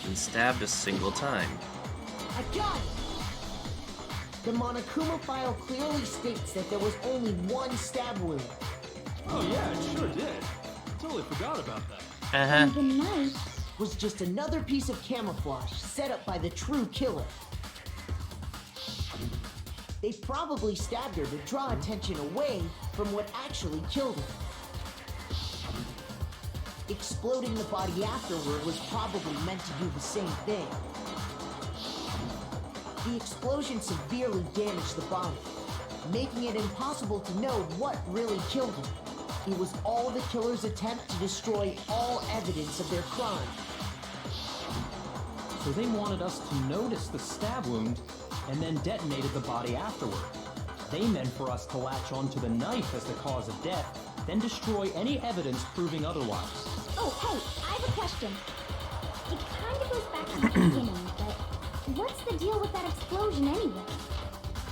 Been stabbed a single time. I got it! The Monokuma file clearly states that there was only one stab wound. Oh yeah, it sure did. Totally forgot about that. And the knife... Was just another piece of camouflage set up by the true killer. They probably stabbed her to draw attention away from what actually killed her. Exploding the body afterward was probably meant to do the same thing. The explosion severely damaged the body, making it impossible to know what really killed him. It was all the killer's attempt to destroy all evidence of their crime. So they wanted us to notice the stab wound and then detonated the body afterward. They meant for us to latch onto the knife as the cause of death, then destroy any evidence proving otherwise. Oh, hey, I have a question. It kind of goes back to the beginning, but what's the deal with that explosion anyway?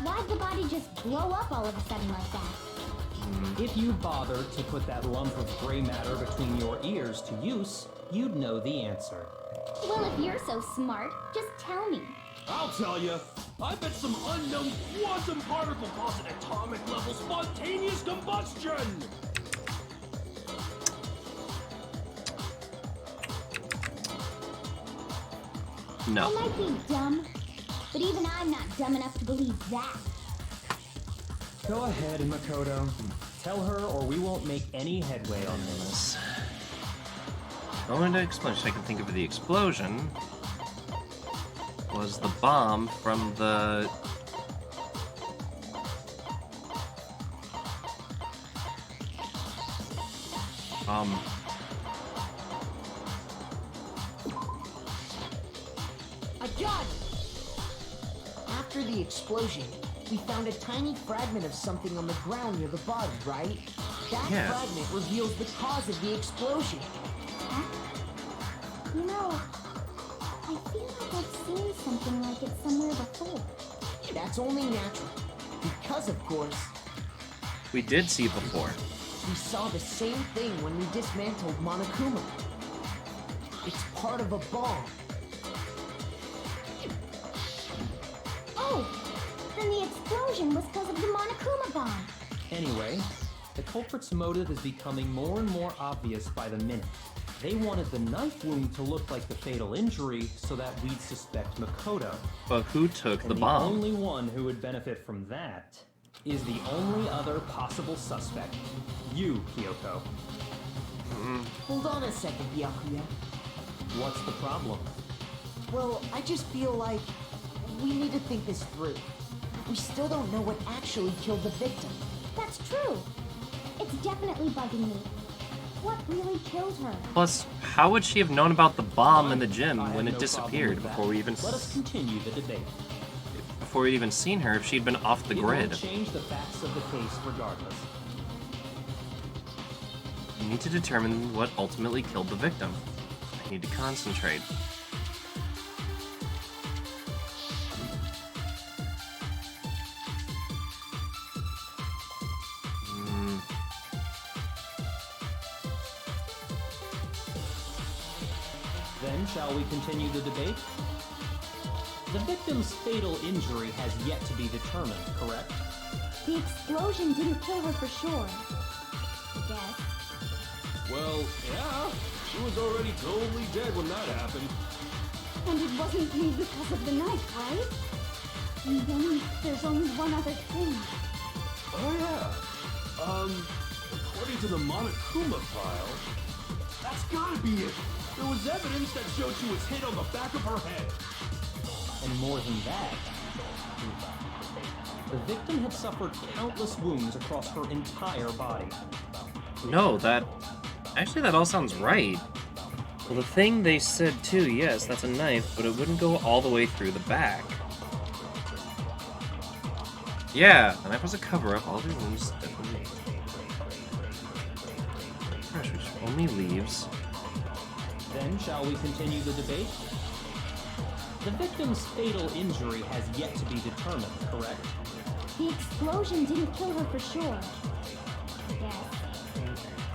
Why'd the body just blow up all of a sudden like that? If you bothered to put that lump of gray matter between your ears to use, you'd know the answer. Well, if you're so smart, just tell me. I'll tell you. I bet some unknown quantum particle caused an atomic level spontaneous combustion. No. I might be dumb, but even I'm not dumb enough to believe that. Go ahead, Makoto. Tell her or we won't make any headway on this. The only explanation I can think of the explosion was the bomb from the... I got it! After the explosion, we found a tiny fragment of something on the ground near the body, right? That Yeah. fragment reveals the cause of the explosion. Huh? You know, I feel like I've seen something like it somewhere before. That's only natural. Because, of course, We did see before. we saw the same thing when we dismantled Monokuma. It's part of a bomb. Oh, then the explosion was because of the Monokuma bomb. Anyway, the culprit's motive is becoming more and more obvious by the minute. They wanted the knife wound to look like the fatal injury so that we'd suspect Makoto. But who took the And bomb? The only one who would benefit from that is the only other possible suspect. You, Kyoko. Hold on a second, Byakuya. What's the problem? Well, I just feel like we need to think this through. We still don't know what actually killed the victim. That's true. It's definitely bugging me. What really killed her? Plus, how would she have known about the bomb in the gym I have when it no problem disappeared with that. before we even Let us continue the debate. before we'd even seen her if she'd been off the It grid? won't change the facts of the case regardless. We need to determine what ultimately killed the victim. I need to concentrate. Then, shall we continue the debate? The victim's fatal injury has yet to be determined, correct? The explosion didn't kill her for sure. I guess. Well, yeah. She was already totally dead when that happened. And it wasn't me because of the knife, right? And then there's only one other thing. Oh yeah. According to the Monokuma file, that's gotta be it. There was evidence that showed she was hit on the back of her head. And more than that, the victim had suffered countless wounds across her entire body. No, that all sounds right. Well, the thing they said too, yes, that's a knife, but it wouldn't go all the way through the back. Yeah, the knife was a cover-up. All the wounds definitely. Gosh, which only leaves. Then, shall we continue the debate? The victim's fatal injury has yet to be determined, correct? The explosion didn't kill her for sure. I guess.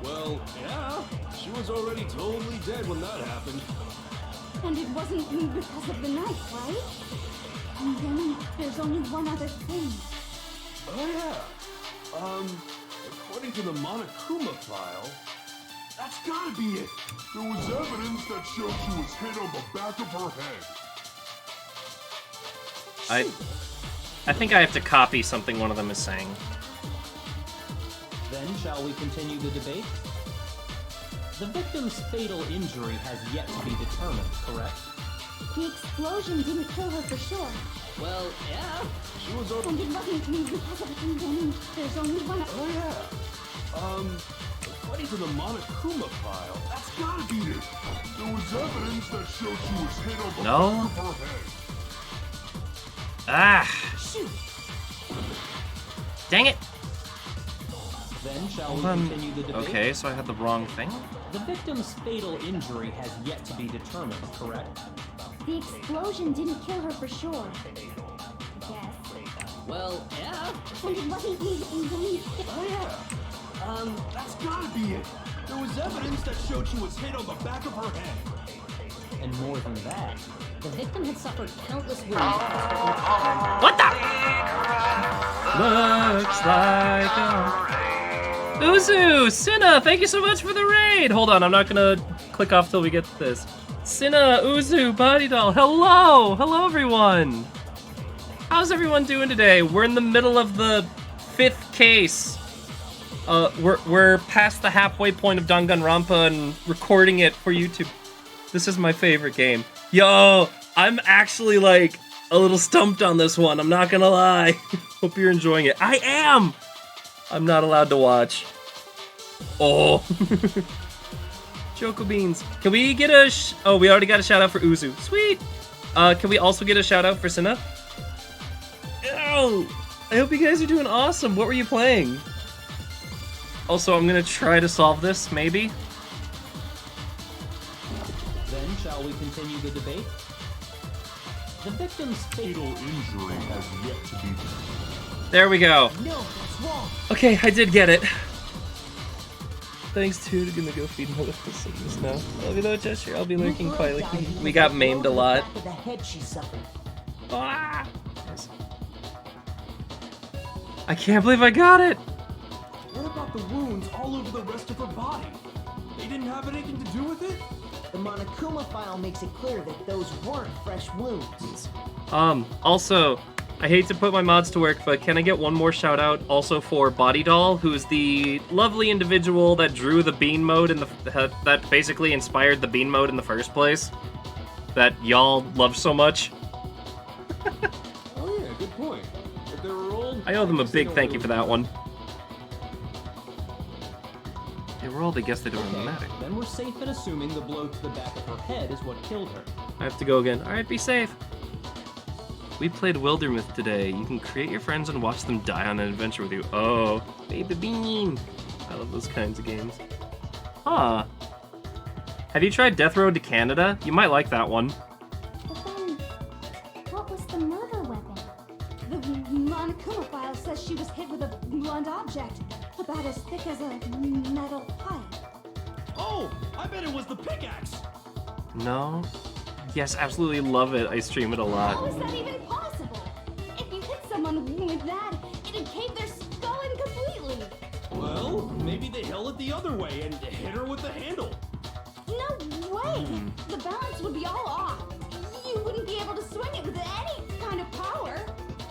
Well, yeah. She was already totally dead when that happened. And it wasn't me because of the knife, right? And then there's only one other thing. Oh yeah. According to the Monokuma file, that's gotta be it. There was evidence that showed she was hit on the back of her head. I think I have to copy something one of them is saying. Then, shall we continue the debate? The victim's fatal injury has yet to be determined, correct? The explosion didn't kill her for sure. Well, yeah. She was And it wasn't because of a condemning. There's only one. Oh yeah. According to the Monokuma file, that's gotta be it. There was evidence that showed she was hit on the No. back of her head. Ah! Shoot! Dang it! Then shall we Hold on. continue the debate? Okay, so I had the wrong thing. The victim's fatal injury has yet to be determined, correct? The explosion didn't kill her for sure. Yes. Well, yeah. And it wasn't Oh yeah. That's gotta be it. There was evidence that showed she was hit on the back of her head. And more than that, The victim had suffered countless wounds. What the? Looks like Uzu! Cinna, thank you so much for the raid! Hold on, I'm not gonna click off till we get to this. Cinna, Uzu, Body Doll, hello! Hello, everyone! How's everyone doing today? We're in the middle of the 5th case. We're past the halfway point of Danganronpa and recording it for YouTube. This is my favorite game. Yo, I'm actually like a little stumped on this one, I'm not gonna lie. Hope you're enjoying it. I am! I'm not allowed to watch. Oh. Choco Beans. Can we get a oh, we already got a shout out for Uzu. Sweet! Can we also get a shout out for Cinna? Oh, I hope you guys are doing awesome. What were you playing? Also, I'm gonna try to solve this, maybe. then shall we continue the debate? The victim's fatal Injury has yet to be determined. There we go. No, that's wrong. Okay, I did get it. Thanks to gonna go feed my little sickness now. Love you though, Cheshire. I'll be lurking Luke quietly. died because We of got the maimed a blow to the lot. back of the head she suffered. Ah! I can't believe I got it. What about the wounds all over the rest of her body? They didn't have anything to do with it? The Monokuma file makes it clear that those weren't fresh wounds. Also, I hate to put my mods to work, but can I get one more shout out also for Body Doll, who's the lovely individual that drew the bean mode in the that basically inspired the bean mode in the first place, that y'all love so much. Oh yeah, good point. If they were old, I owe them a guess they big don't thank you really for that one. They were old, I guess they don't Okay, matter. then we're safe in assuming the blow to the back of her head is what killed her. I have to go again. Alright, be safe. We played Wildermyth today. You can create your friends and watch them die on an adventure with you. Oh, Baby Bean. I love those kinds of games. Huh. Have you tried Death Road to Canada? You might like that one. But then, what was the murder weapon? The Monokuma file says she was hit with a blunt object, about as thick as a metal pipe. Oh, I bet it was the pickaxe. No? Yes, absolutely love it. I stream it a How lot. is that even possible? If you hit someone with that, it'd cave their skull in completely. Well, maybe they held it the other way and hit her with the handle. No way! The balance would be all off. You wouldn't be able to swing it with any kind of power.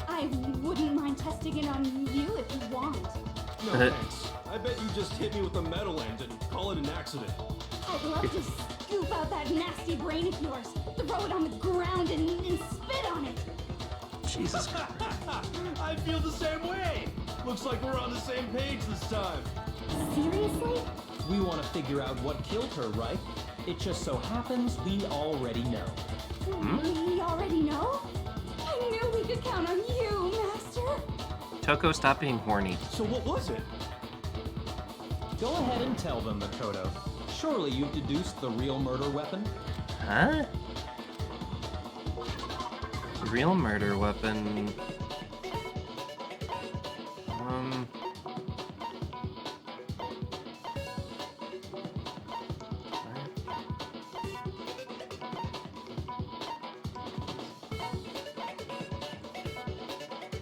I wouldn't mind testing it on you if you want. No thanks. I bet you just hit me with a metal end and call it an accident. I'd love to scoop out that nasty brain of yours, throw it on the ground and spit on it. Jesus. I feel the same way. Looks like we're on the same page this time. Seriously? We want to figure out what killed her, right? It just so happens we already know. We already know? I knew we could count on you, Master. Toko, stop being horny. So what was it? Go ahead and tell them, Makoto. Surely you've deduced the real murder weapon? Huh? Real murder weapon.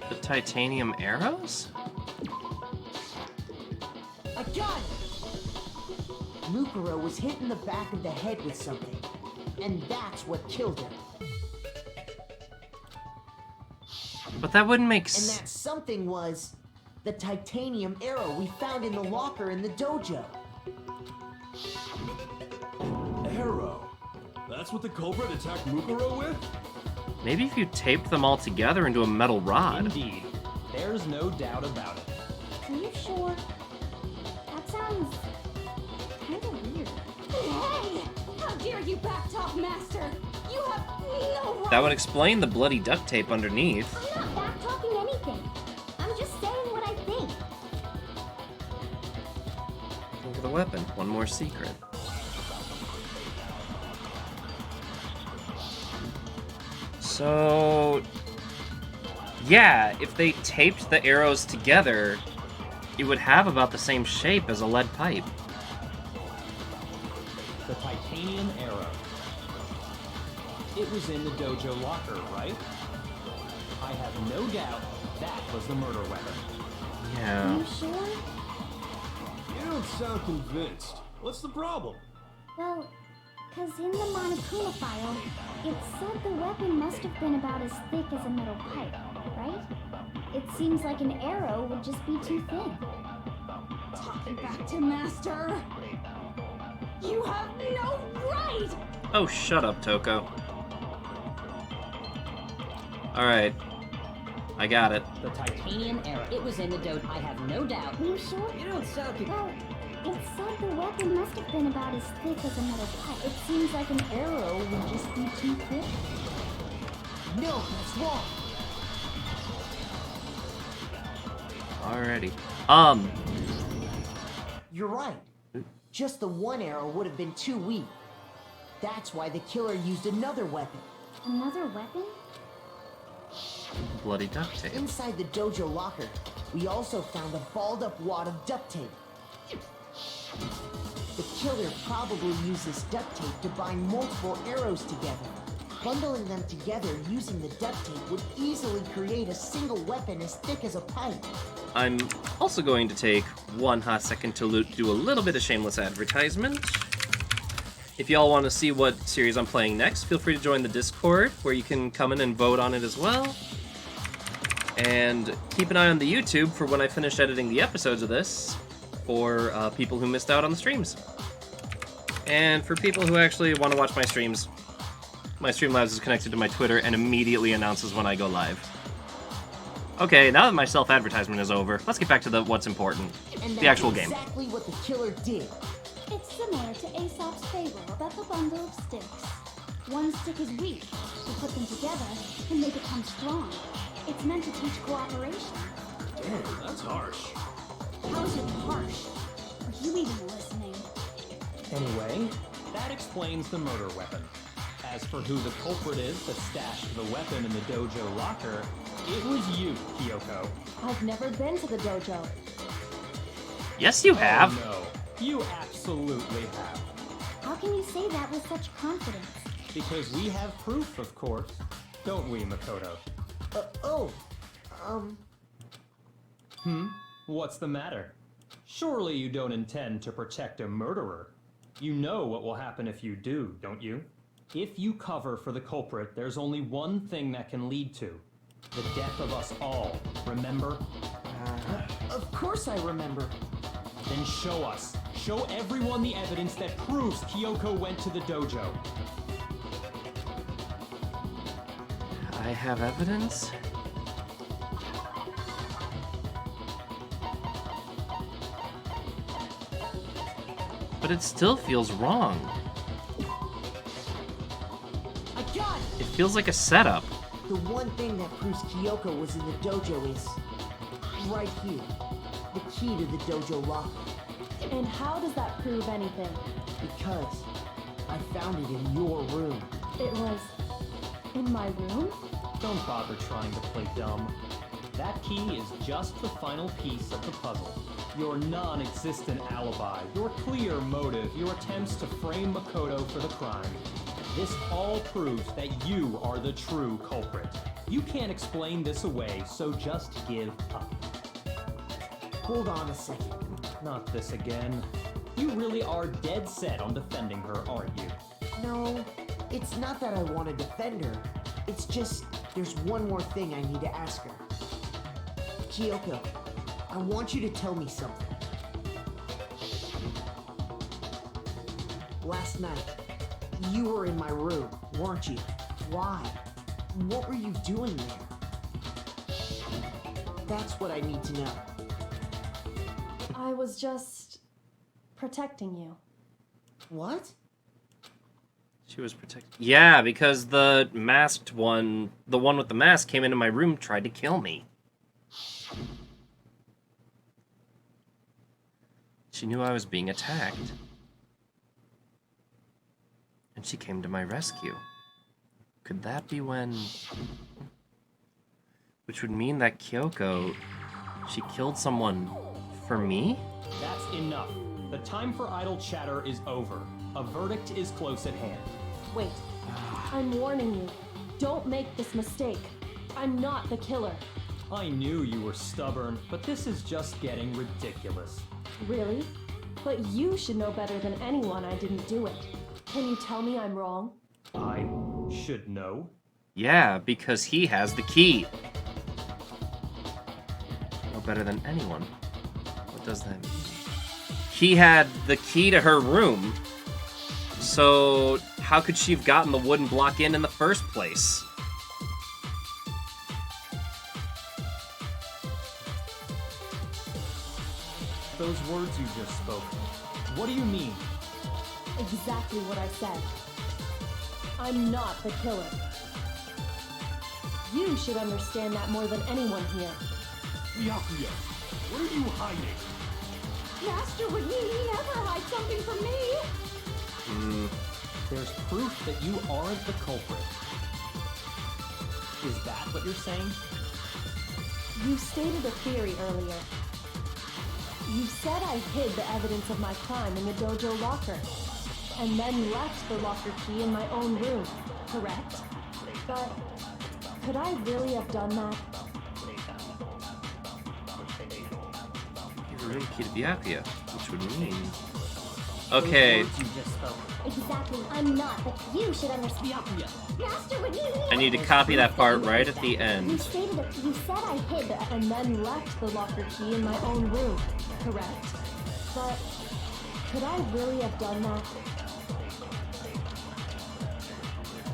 The titanium arrows? I got it! Mukuro was hit in the back of the head with something, and that's what killed her. But that wouldn't make And sense. that something was the titanium arrow we found in the locker in the dojo. That's what the culprit attacked Mukuro with? Maybe if you taped them all together into a metal rod. Indeed. There's no doubt about it. Are you sure? That sounds kind of weird. Hey! How dare you backtalk, Master? You have no right! That would explain the bloody duct tape underneath. I'm not backtalking anything. I'm just saying what I think. Look at the weapon. One more secret. So... yeah, if they taped the arrows together, it would have about the same shape as a lead pipe. The titanium arrow. It was in the dojo locker, right? I have no doubt that was the murder weapon. Are Yeah. you sure? You don't sound convinced. What's the problem? Well, because in the Monokuma file, it said the weapon must have been about as thick as a metal pipe, right? It seems like an arrow would just be too thin. Talking back to Master! You have no right! Oh, shut up, Toko. Alright. I got it. The titanium arrow. It was in the dojo. I have no doubt. Are you sure? You don't sound Well, it said the weapon must have been about as thick as a metal pipe. It seems like an arrow would just be too thick. No, that's wrong. Alrighty. You're right. Just the one arrow would have been too weak. That's why the killer used another weapon. Another weapon? Bloody duct tape. Inside the dojo locker, we also found a balled up wad of duct tape. The killer probably used this duct tape to bind multiple arrows together. Bundling them together using the duct tape would easily create a single weapon as thick as a pipe. I'm also going to take one hot second to do a little bit of shameless advertisement. If y'all want to see what series I'm playing next, feel free to join the Discord, where you can come in and vote on it as well. And keep an eye on the YouTube for when I finish editing the episodes of this, for people who missed out on the streams. And for people who actually want to watch my streams, my Streamlabs is connected to my Twitter and immediately announces when I go live. Okay, now that my self-advertisement is over, let's get back to what's important. And The actual that's game. exactly what the killer did. It's similar to Aesop's fable about the bundle of sticks. One stick is weak. You put them together, and they become strong. It's meant to teach cooperation. Damn, that's harsh. How's it harsh? Are you even listening? Anyway, that explains the murder weapon. As for who the culprit is that stashed the weapon in the dojo locker, it was you, Kyoko. I've never been to the dojo. Yes, you have. Oh, no, you absolutely have. How can you say that with such confidence? Because we have proof, of course. Don't we, Makoto? What's the matter? Surely you don't intend to protect a murderer. You know what will happen if you do, don't you? If you cover for the culprit, there's only one thing that can lead to. The death of us all, remember? Of course I remember. Then show us. Show everyone the evidence that proves Kyoko went to the dojo. I have evidence? But it still feels wrong. I got it! It feels like a setup. The one thing that proves Kyoko was in the dojo is right here. The key to the dojo locker. And how does that prove anything? Because I found it in your room. It was in my room? Don't bother trying to play dumb. That key is just the final piece of the puzzle. Your non-existent alibi, your clear motive, your attempts to frame Makoto for the crime. This all proves that you are the true culprit. You can't explain this away, so just give up. Hold on a second. Not this again. You really are dead set on defending her, aren't you? No, it's not that I want to defend her. It's just there's one more thing I need to ask her. Kyoko, I want you to tell me something. Last night, You were in my room, weren't you? Why? What were you doing there? That's what I need to know. I was just protecting you. What? She was protected. Yeah, because the masked one, the one with the mask, came into my room, tried to kill me. She knew I was being attacked. And she came to my rescue. Could that be when... Which would mean that Kyoko, she killed someone for me? That's enough. The time for idle chatter is over. A verdict is close at hand. Wait, I'm warning you. Don't make this mistake. I'm not the killer. I knew you were stubborn, but this is just getting ridiculous. Really? But you should know better than anyone I didn't do it. Can you tell me I'm wrong? I should know. Yeah, because he has the key. No better than anyone. What does that mean? He had the key to her room. So how could she have gotten the wooden block in the first place? Those words you just spoke, what do you mean? Exactly what I said. I'm not the killer. You should understand that more than anyone here. Byakuya, what are you hiding? Master would mean he never hide something from me. There's proof that you aren't the culprit. Is that what you're saying? You stated a theory earlier. You said I hid the evidence of my crime in the dojo locker, and then left the locker key in my own room, correct? But could I really have done that? Give a room key to Byakuya, which would mean... Okay, Those words you just spoke. Exactly, I'm not, but you should understand. Master would mean he I need to copy that part right at the You end. stated that you said I hid the And then left the locker key in my own room, correct? But could I really have done that?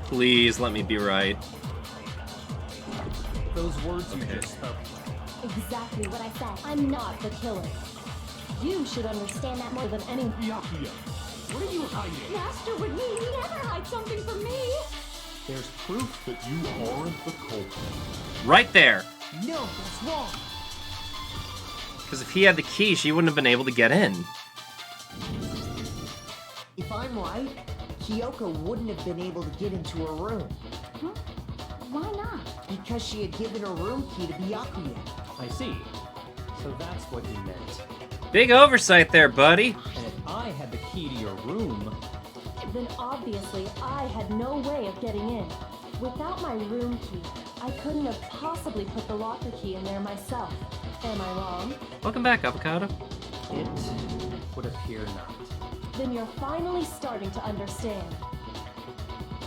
Please let me be right. Those words you just spoke. Exactly what I said. I'm not the killer. You should understand that more than anyone. Byakuya, what are you hiding? Master would mean he never hide something from me. There's proof That you aren't the culprit. Right there! No, that's wrong. Because if he had the key, she wouldn't have been able to get in. If I'm right, Kyoko wouldn't have been able to get into her room Huh? Why not? because she had given her room key to Byakuya. I see. So that's what you meant. Big oversight there, buddy. And if I had the key to your room, Then obviously I had no way of getting in. Without my room key, I couldn't have possibly put the locker key in there myself. Am I wrong? Welcome back, Avocado. it would appear not. Then you're finally starting to understand.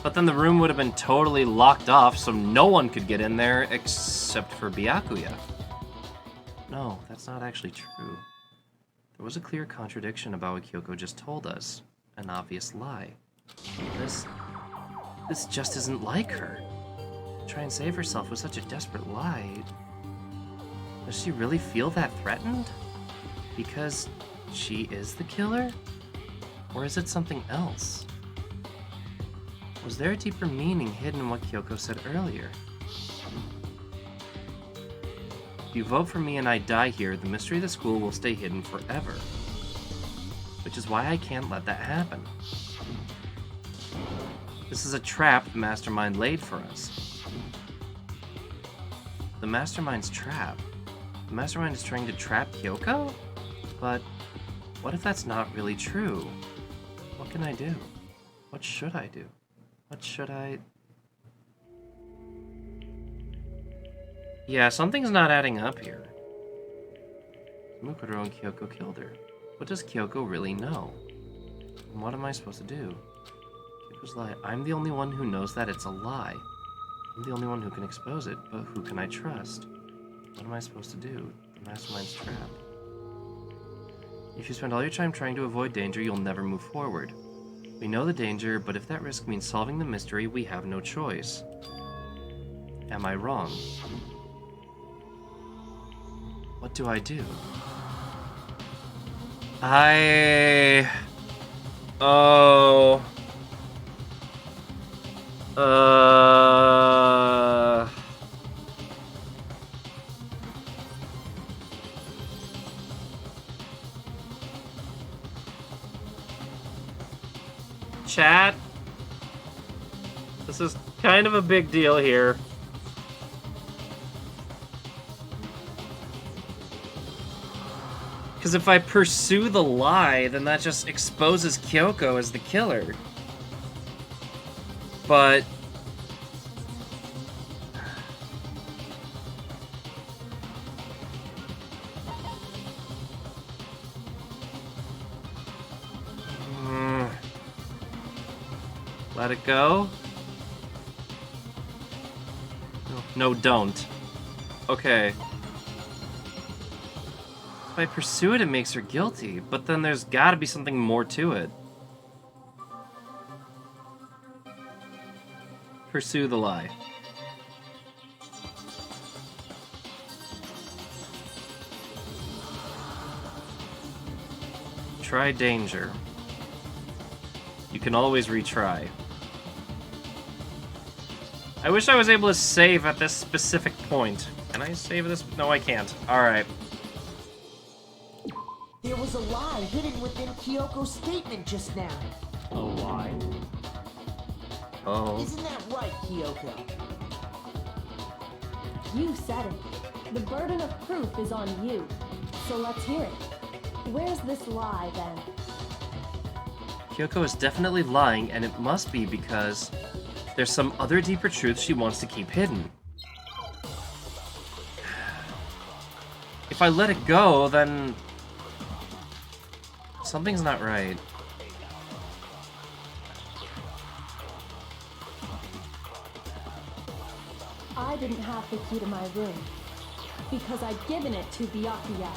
But then the room would have been totally locked off, so no one could get in there except for Byakuya. No, that's not actually true. There was a clear contradiction about what Kyoko just told us. An obvious lie. This just isn't like her. To try and save herself with such a desperate lie. Does she really feel that threatened? Because she is the killer? Or is it something else? Was there a deeper meaning hidden in what Kyoko said earlier? If you vote for me and I die here, the mystery of the school will stay hidden forever. Which is why I can't let that happen. This is a trap the Mastermind laid for us. The Mastermind's trap? The Mastermind is trying to trap Kyoko? But what if that's not really true? What can I do? What should I do? What should I... Yeah, something's not adding up here. Mukuro and Kyoko killed her. What does Kyoko really know? And what am I supposed to do? Kyoko's lie. I'm the only one who knows that it's a lie. I'm the only one who can expose it, but who can I trust? What am I supposed to do? The Mastermind's trap. If you spend all your time trying to avoid danger, you'll never move forward. We know the danger, but if that risk means solving the mystery, we have no choice. Am I wrong? What do I do? Oh... Chat. This is kind of a big deal here. Because if I pursue the lie, then that just exposes Kyoko as the killer. But... Let it go? No, don't. Okay. If I pursue it, it makes her guilty, but then there's gotta be something more to it. Pursue the lie. Try danger. You can always retry. I wish I was able to save at this specific point. Can I save this? No, I can't. Alright. There was a lie hidden within Kyoko's statement just now. A lie? Oh. Isn't that right, Kyoko? You said it. The burden of proof is on you. So let's hear it. Where's this lie, then? Kyoko is definitely lying, and it must be because there's some other deeper truth she wants to keep hidden. If I let it go, then... something's not right. I didn't have the key to my room because I'd given it to Byakuya.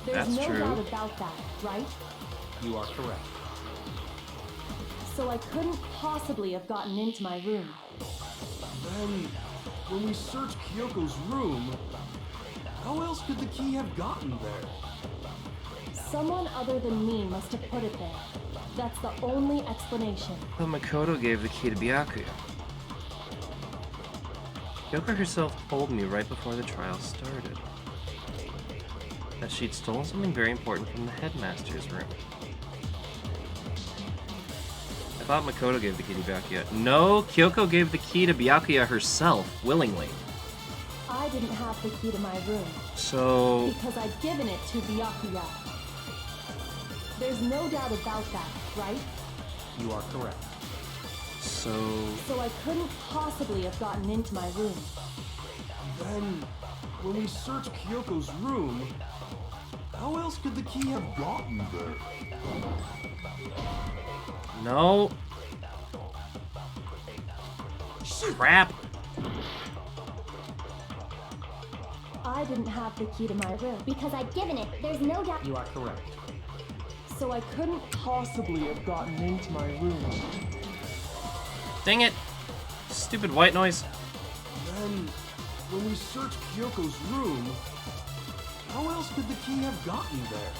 There's That's no true. doubt about that, right? You are correct. So I couldn't possibly have gotten into my room. Then, when we searched Kyoko's room, how else could the key have gotten there? Someone other than me must have put it there. That's the only explanation. But Makoto gave the key to Byakuya. Kyoko herself told me right before the trial started that she'd stolen something very important from the headmaster's room. I thought Makoto gave the key to Byakuya. No, Kyoko gave the key to Byakuya herself, willingly. I didn't have the key to my room So... because I'd given it to Byakuya. There's no doubt about that, right? You are correct. So I couldn't possibly have gotten into my room. Then, when we searched Kyoko's room, how else could the key have gotten there? No. Crap. I didn't have the key to my room Because I'd given it, there's no doubt. You are correct. so I couldn't possibly have gotten into my room. Dang it. Stupid white noise. Then, when we searched Kyoko's room, how else could the key have gotten there?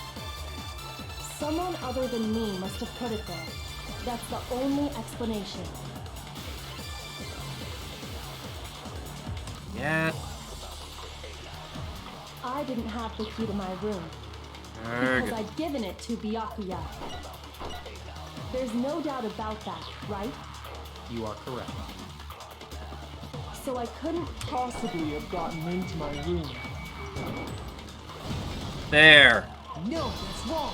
Someone other than me must have put it there. That's the only explanation. Yeah. I didn't have the key to my room because I'd given it to Byakuya. There's no doubt about that, right? You are correct. So I couldn't possibly have gotten into my room. There. No, that's wrong.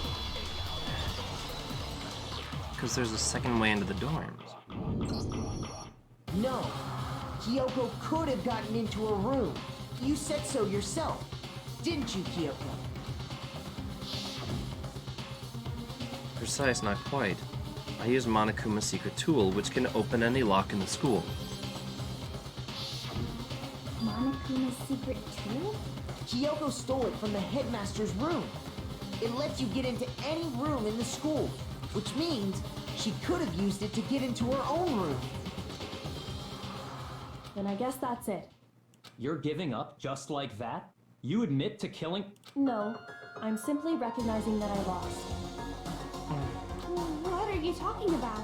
Because there's a second way into the dorms. No. Kyoko could have gotten into her room. You said so yourself. Didn't you, Kyoko? Precise, not quite. I used Monokuma's secret tool, which can open any lock in the school. Monokuma's secret tool? Kyoko stole it from the headmaster's room. It lets you get into any room in the school. which means she could have used it to get into her own room. Then I guess that's it. You're giving up just like that? You admit to killing... No, I'm simply recognizing that I lost. What are you talking about?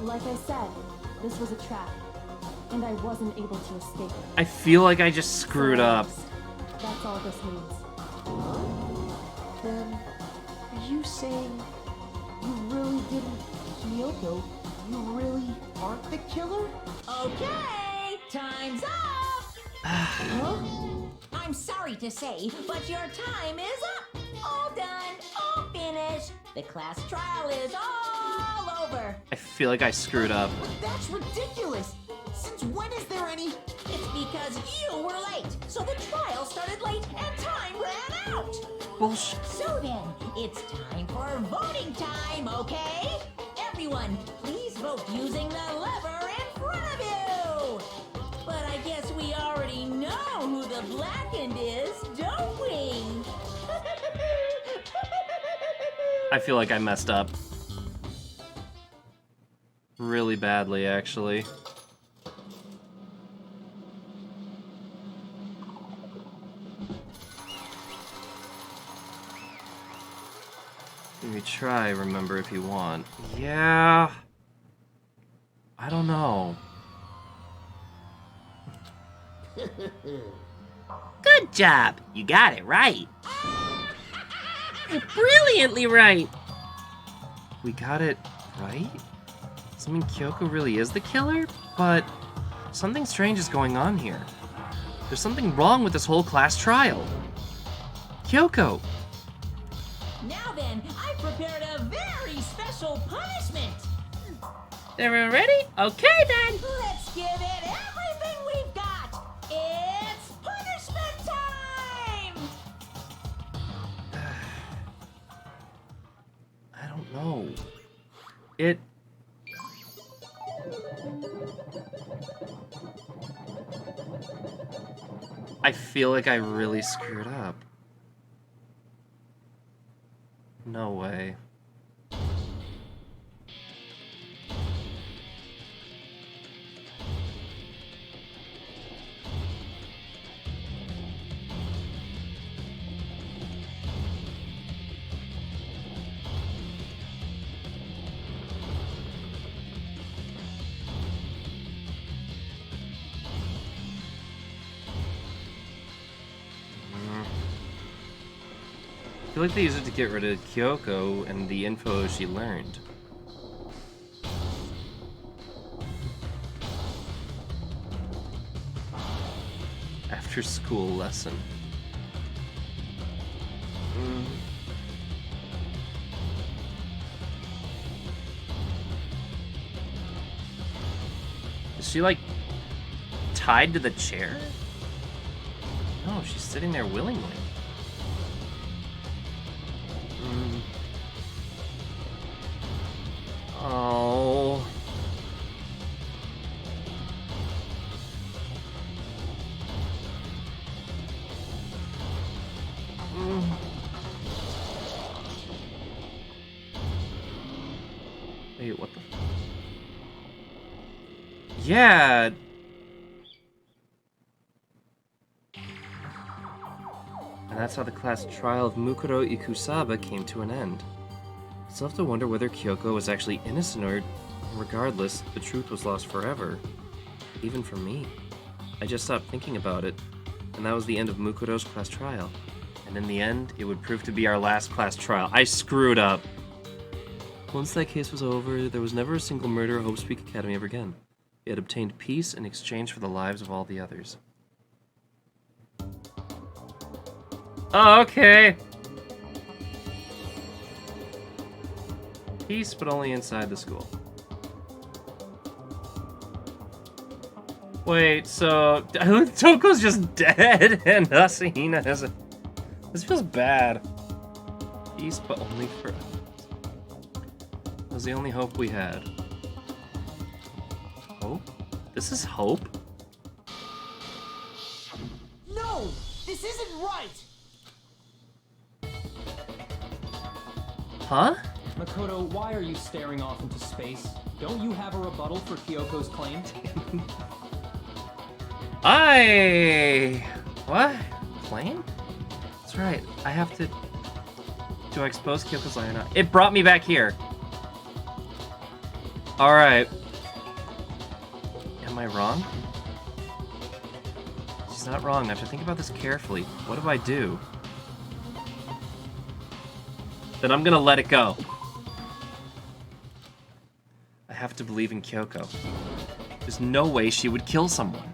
Like I said, this was a trap, and I wasn't able to escape it. I feel like I just screwed up. That's all this means. Then, are you saying you really didn't, Kyoko? You really aren't the killer? Okay, time's up! Huh? I'm sorry to say, but your time is up! All done, all finished! The class trial is all over! I feel like I screwed up. But that's ridiculous! Since when is there any... It's because you were late, so the trial started late and time ran out! Bullshit. So then, it's time for voting time, okay? Everyone, please vote using the lever in front of you! But I guess we already know who the blackened is, don't we? I feel like I messed up. Really badly, actually. Maybe try remember if you want. Yeah. I don't know. Good job. You got it right. Brilliantly right. We got it right? Does that mean Kyoko really is the killer? But something strange is going on here. There's something wrong with this whole class trial. Kyoko! Now then, I prepared a very special punishment! They're ready? Okay then. Let's give it everything we've got! It's punishment time! I don't know. I feel like I really screwed up. No way. I feel like they used it to get rid of Kyoko and the info she learned. After school lesson. Is she like tied to the chair? No, she's sitting there willingly. Oh. Wait, what the? Yeah. And that's how the class trial of Mukuro Ikusaba came to an end. I still have to wonder whether Kyoko was actually innocent or, regardless, the truth was lost forever. Even for me. I just stopped thinking about it, and that was the end of Mukuro's class trial. And in the end, it would prove to be our last class trial. I screwed up! Once that case was over, there was never a single murder at Hope Speak Academy ever again. It had obtained peace in exchange for the lives of all the others. Oh, okay! Peace, but only inside the school. Wait, so Toko's just dead and Asahina has a... This feels bad. Peace, but only for us. That was the only hope we had. Hope? This is hope? No! This isn't right! Huh? Makoto, why are you staring off into space? Don't you have a rebuttal for Kyoko's claim? What? Claim? That's right. I have to... Do I expose Kyoko's lie or not? It brought me back here. Alright. Am I wrong? She's not wrong. I have to think about this carefully. What do I do? Then I'm gonna let it go. I have to believe in Kyoko. There's no way she would kill someone.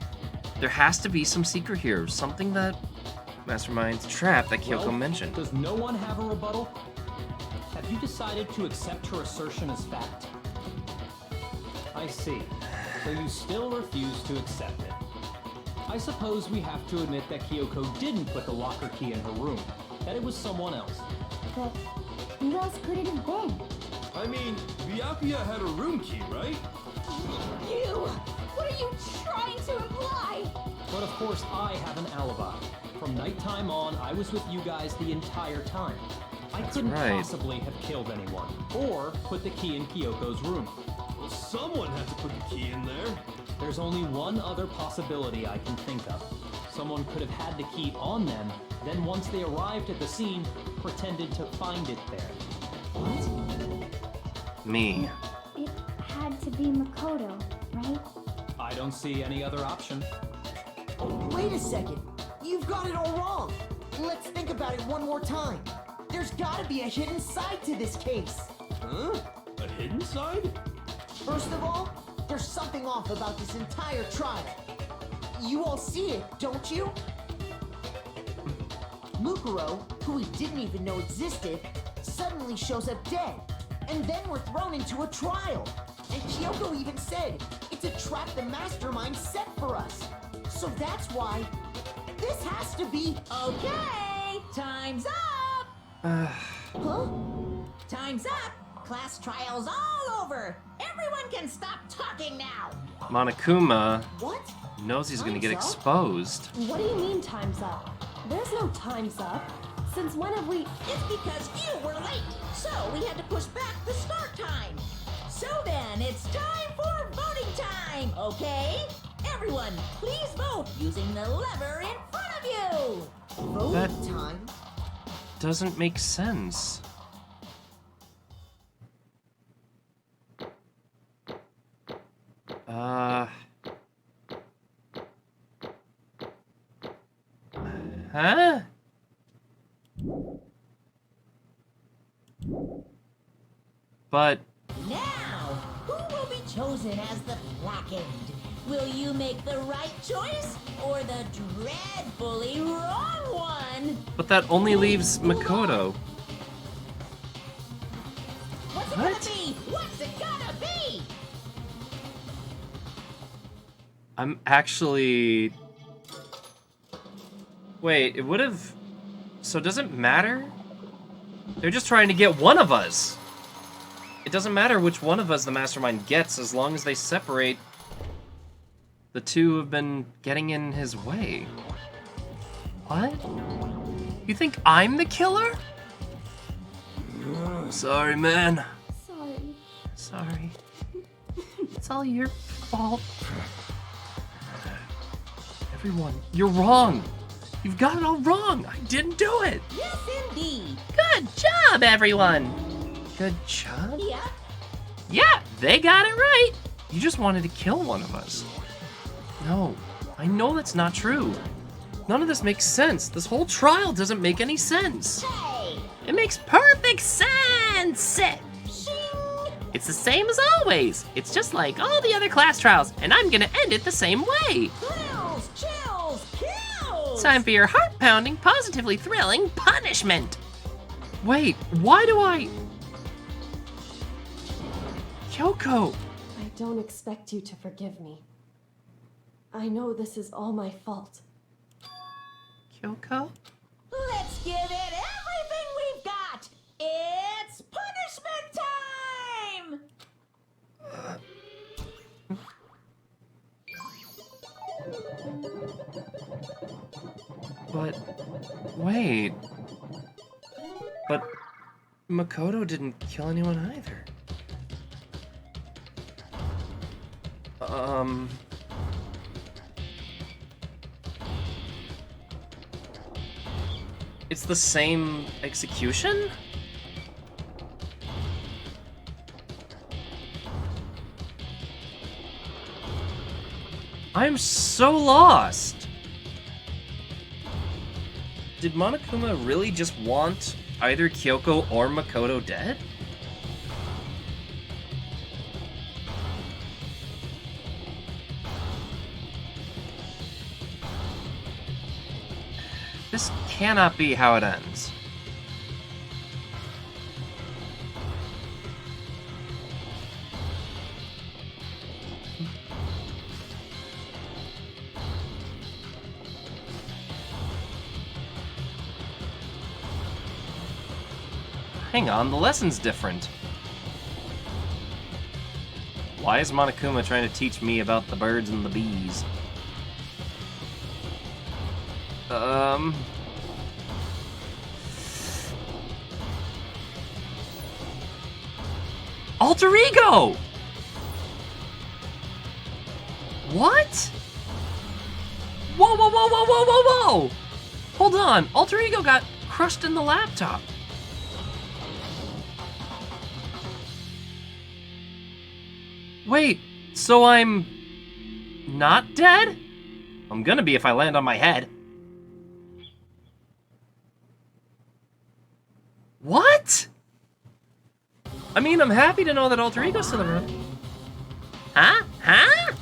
There has to be some secret here. Something that... Mastermind's trap that Kyoko mentioned. Does no one have a rebuttal? Have you decided to accept her assertion as fact? I see. So you still refuse to accept it. I suppose we have to admit that Kyoko didn't put the locker key in her room. That it was someone else. But who else could it have been? I mean, Viapia had a room key, right? You! What are you trying to imply? But of course I have an alibi. From nighttime on, I was with you guys the entire time. I couldn't possibly have killed anyone, or put the key in Kyoko's room. Well, someone had to put the key in there. There's only one other possibility I can think of. Someone could have had the key on them, then once they arrived at the scene, pretended to find it there. What? Me. It had to be Makoto, right? I don't see any other option. Wait a second. You've got it all wrong. Let's think about it one more time. There's gotta be a hidden side to this case. Huh? A hidden side? First of all, there's something off about this entire trial. You all see it, don't you? Mukuro, who we didn't even know existed, suddenly shows up dead. And then we're thrown into a trial. And Kyoko even said, it's a trap the mastermind set for us. So that's why this has to be... Okay, time's up! Huh? Time's up! Class trial's all over! Everyone can stop talking now! Monokuma What? knows he's gonna get Time's up? exposed. What do you mean time's up? There's no time's up. Since when have we... It's because you were late, so we had to push back the start time. So then, it's time for voting time, okay? Everyone, please vote using the lever in front of you! Voting That- time? Doesn't make sense. Huh? But Now, who will be chosen as the blackened? Will you make the right choice or the dreadfully wrong one? that only leaves Makoto. What's it What? gonna be? What's it gonna be? I'm actually... Wait, it would have... So does it matter? They're just trying to get one of us. It doesn't matter which one of us the mastermind gets as long as they separate the two who have been getting in his way. What? You think I'm the killer? Sorry, man. Sorry. Sorry. It's all your fault. Everyone, you're wrong. You've got it all wrong. I didn't do it. Yes, indeed. Good job, everyone! Good job. Yep. Yeah, they got it right! You just wanted to kill one of us. No, I know that's not true. None of this makes sense. This whole trial doesn't make any sense. Hey, It makes perfect sense! shing. It's the same as always. It's just like all the other class trials, and I'm gonna end it the same way. Thrills, chills, kills. Time for your heart-pounding, positively thrilling punishment. Wait, why do I... Kyoko! I don't expect you to forgive me. I know this is all my fault. Kyoko? Let's give it everything we've got. It's punishment time. But... Wait... But... Makoto didn't kill anyone either. It's the same execution? I'm so lost. Did Monokuma really just want either Kyoko or Makoto dead? This cannot be how it ends. Hang on, the lesson's different. Why is Monokuma trying to teach me about the birds and the bees? Alter Ego! What? Whoa, whoa, whoa, whoa, whoa, whoa, whoa! Hold on, Alter Ego got crushed in the laptop. Wait, so I'm not dead? I'm gonna be if I land on my head. What? I mean, I'm happy to know that Alter Ego's still around. Huh? Huh?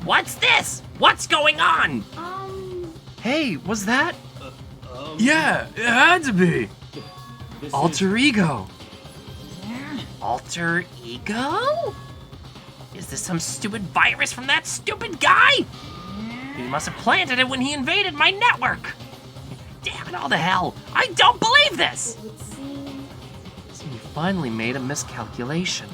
What's this? What's going on? Hey, was that? Yeah, it had to be. Alter Ego. Alter Ego? Is this some stupid virus from that stupid guy? He must have planted it when he invaded my network. Damn it all to hell. I don't believe this. So you finally made a miscalculation.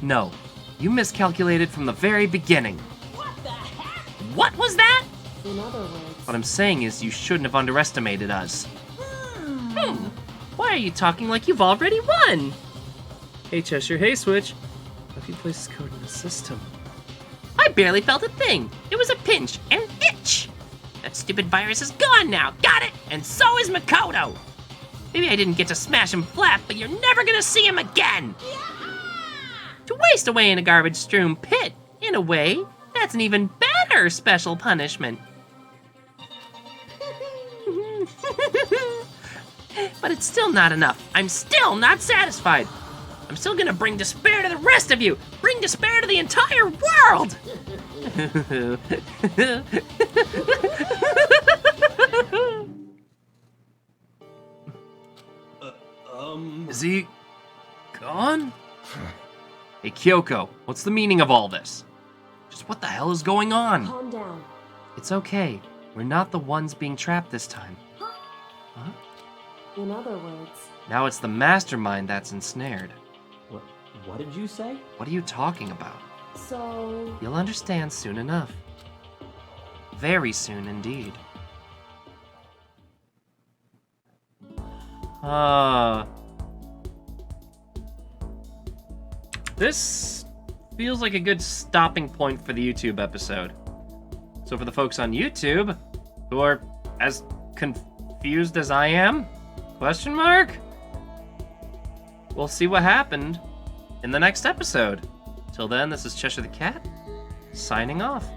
No, you miscalculated from the very beginning. What the heck? What was that? In other words, What I'm saying is you shouldn't have underestimated us. Why are you talking like you've already won? Hey Cheshire, hey Switch. A few places code in the system. I barely felt a thing. It was a pinch and itch. That stupid virus is gone now. Got it? And so is Makoto. Maybe I didn't get to smash him flat, but you're never gonna see him again. To waste away in a garbage-strewn pit, in a way, that's an even better special punishment. But it's still not enough. I'm still not satisfied. I'm still gonna bring despair to the rest of you. Bring despair to the entire world. Is he gone? Hey Kyoko, what's the meaning of all this? Just what the hell is going on? calm down. It's okay. We're not the ones being trapped this time. Huh? In other words, Now it's the mastermind that's ensnared. What did you say? What are you talking about? so You'll understand soon enough. Very soon indeed. This feels like a good stopping point for the YouTube episode. So for the folks on YouTube, who are as confused as I am, question mark? We'll see what happened in the next episode. Till then, this is Cheshire the Cat, signing off.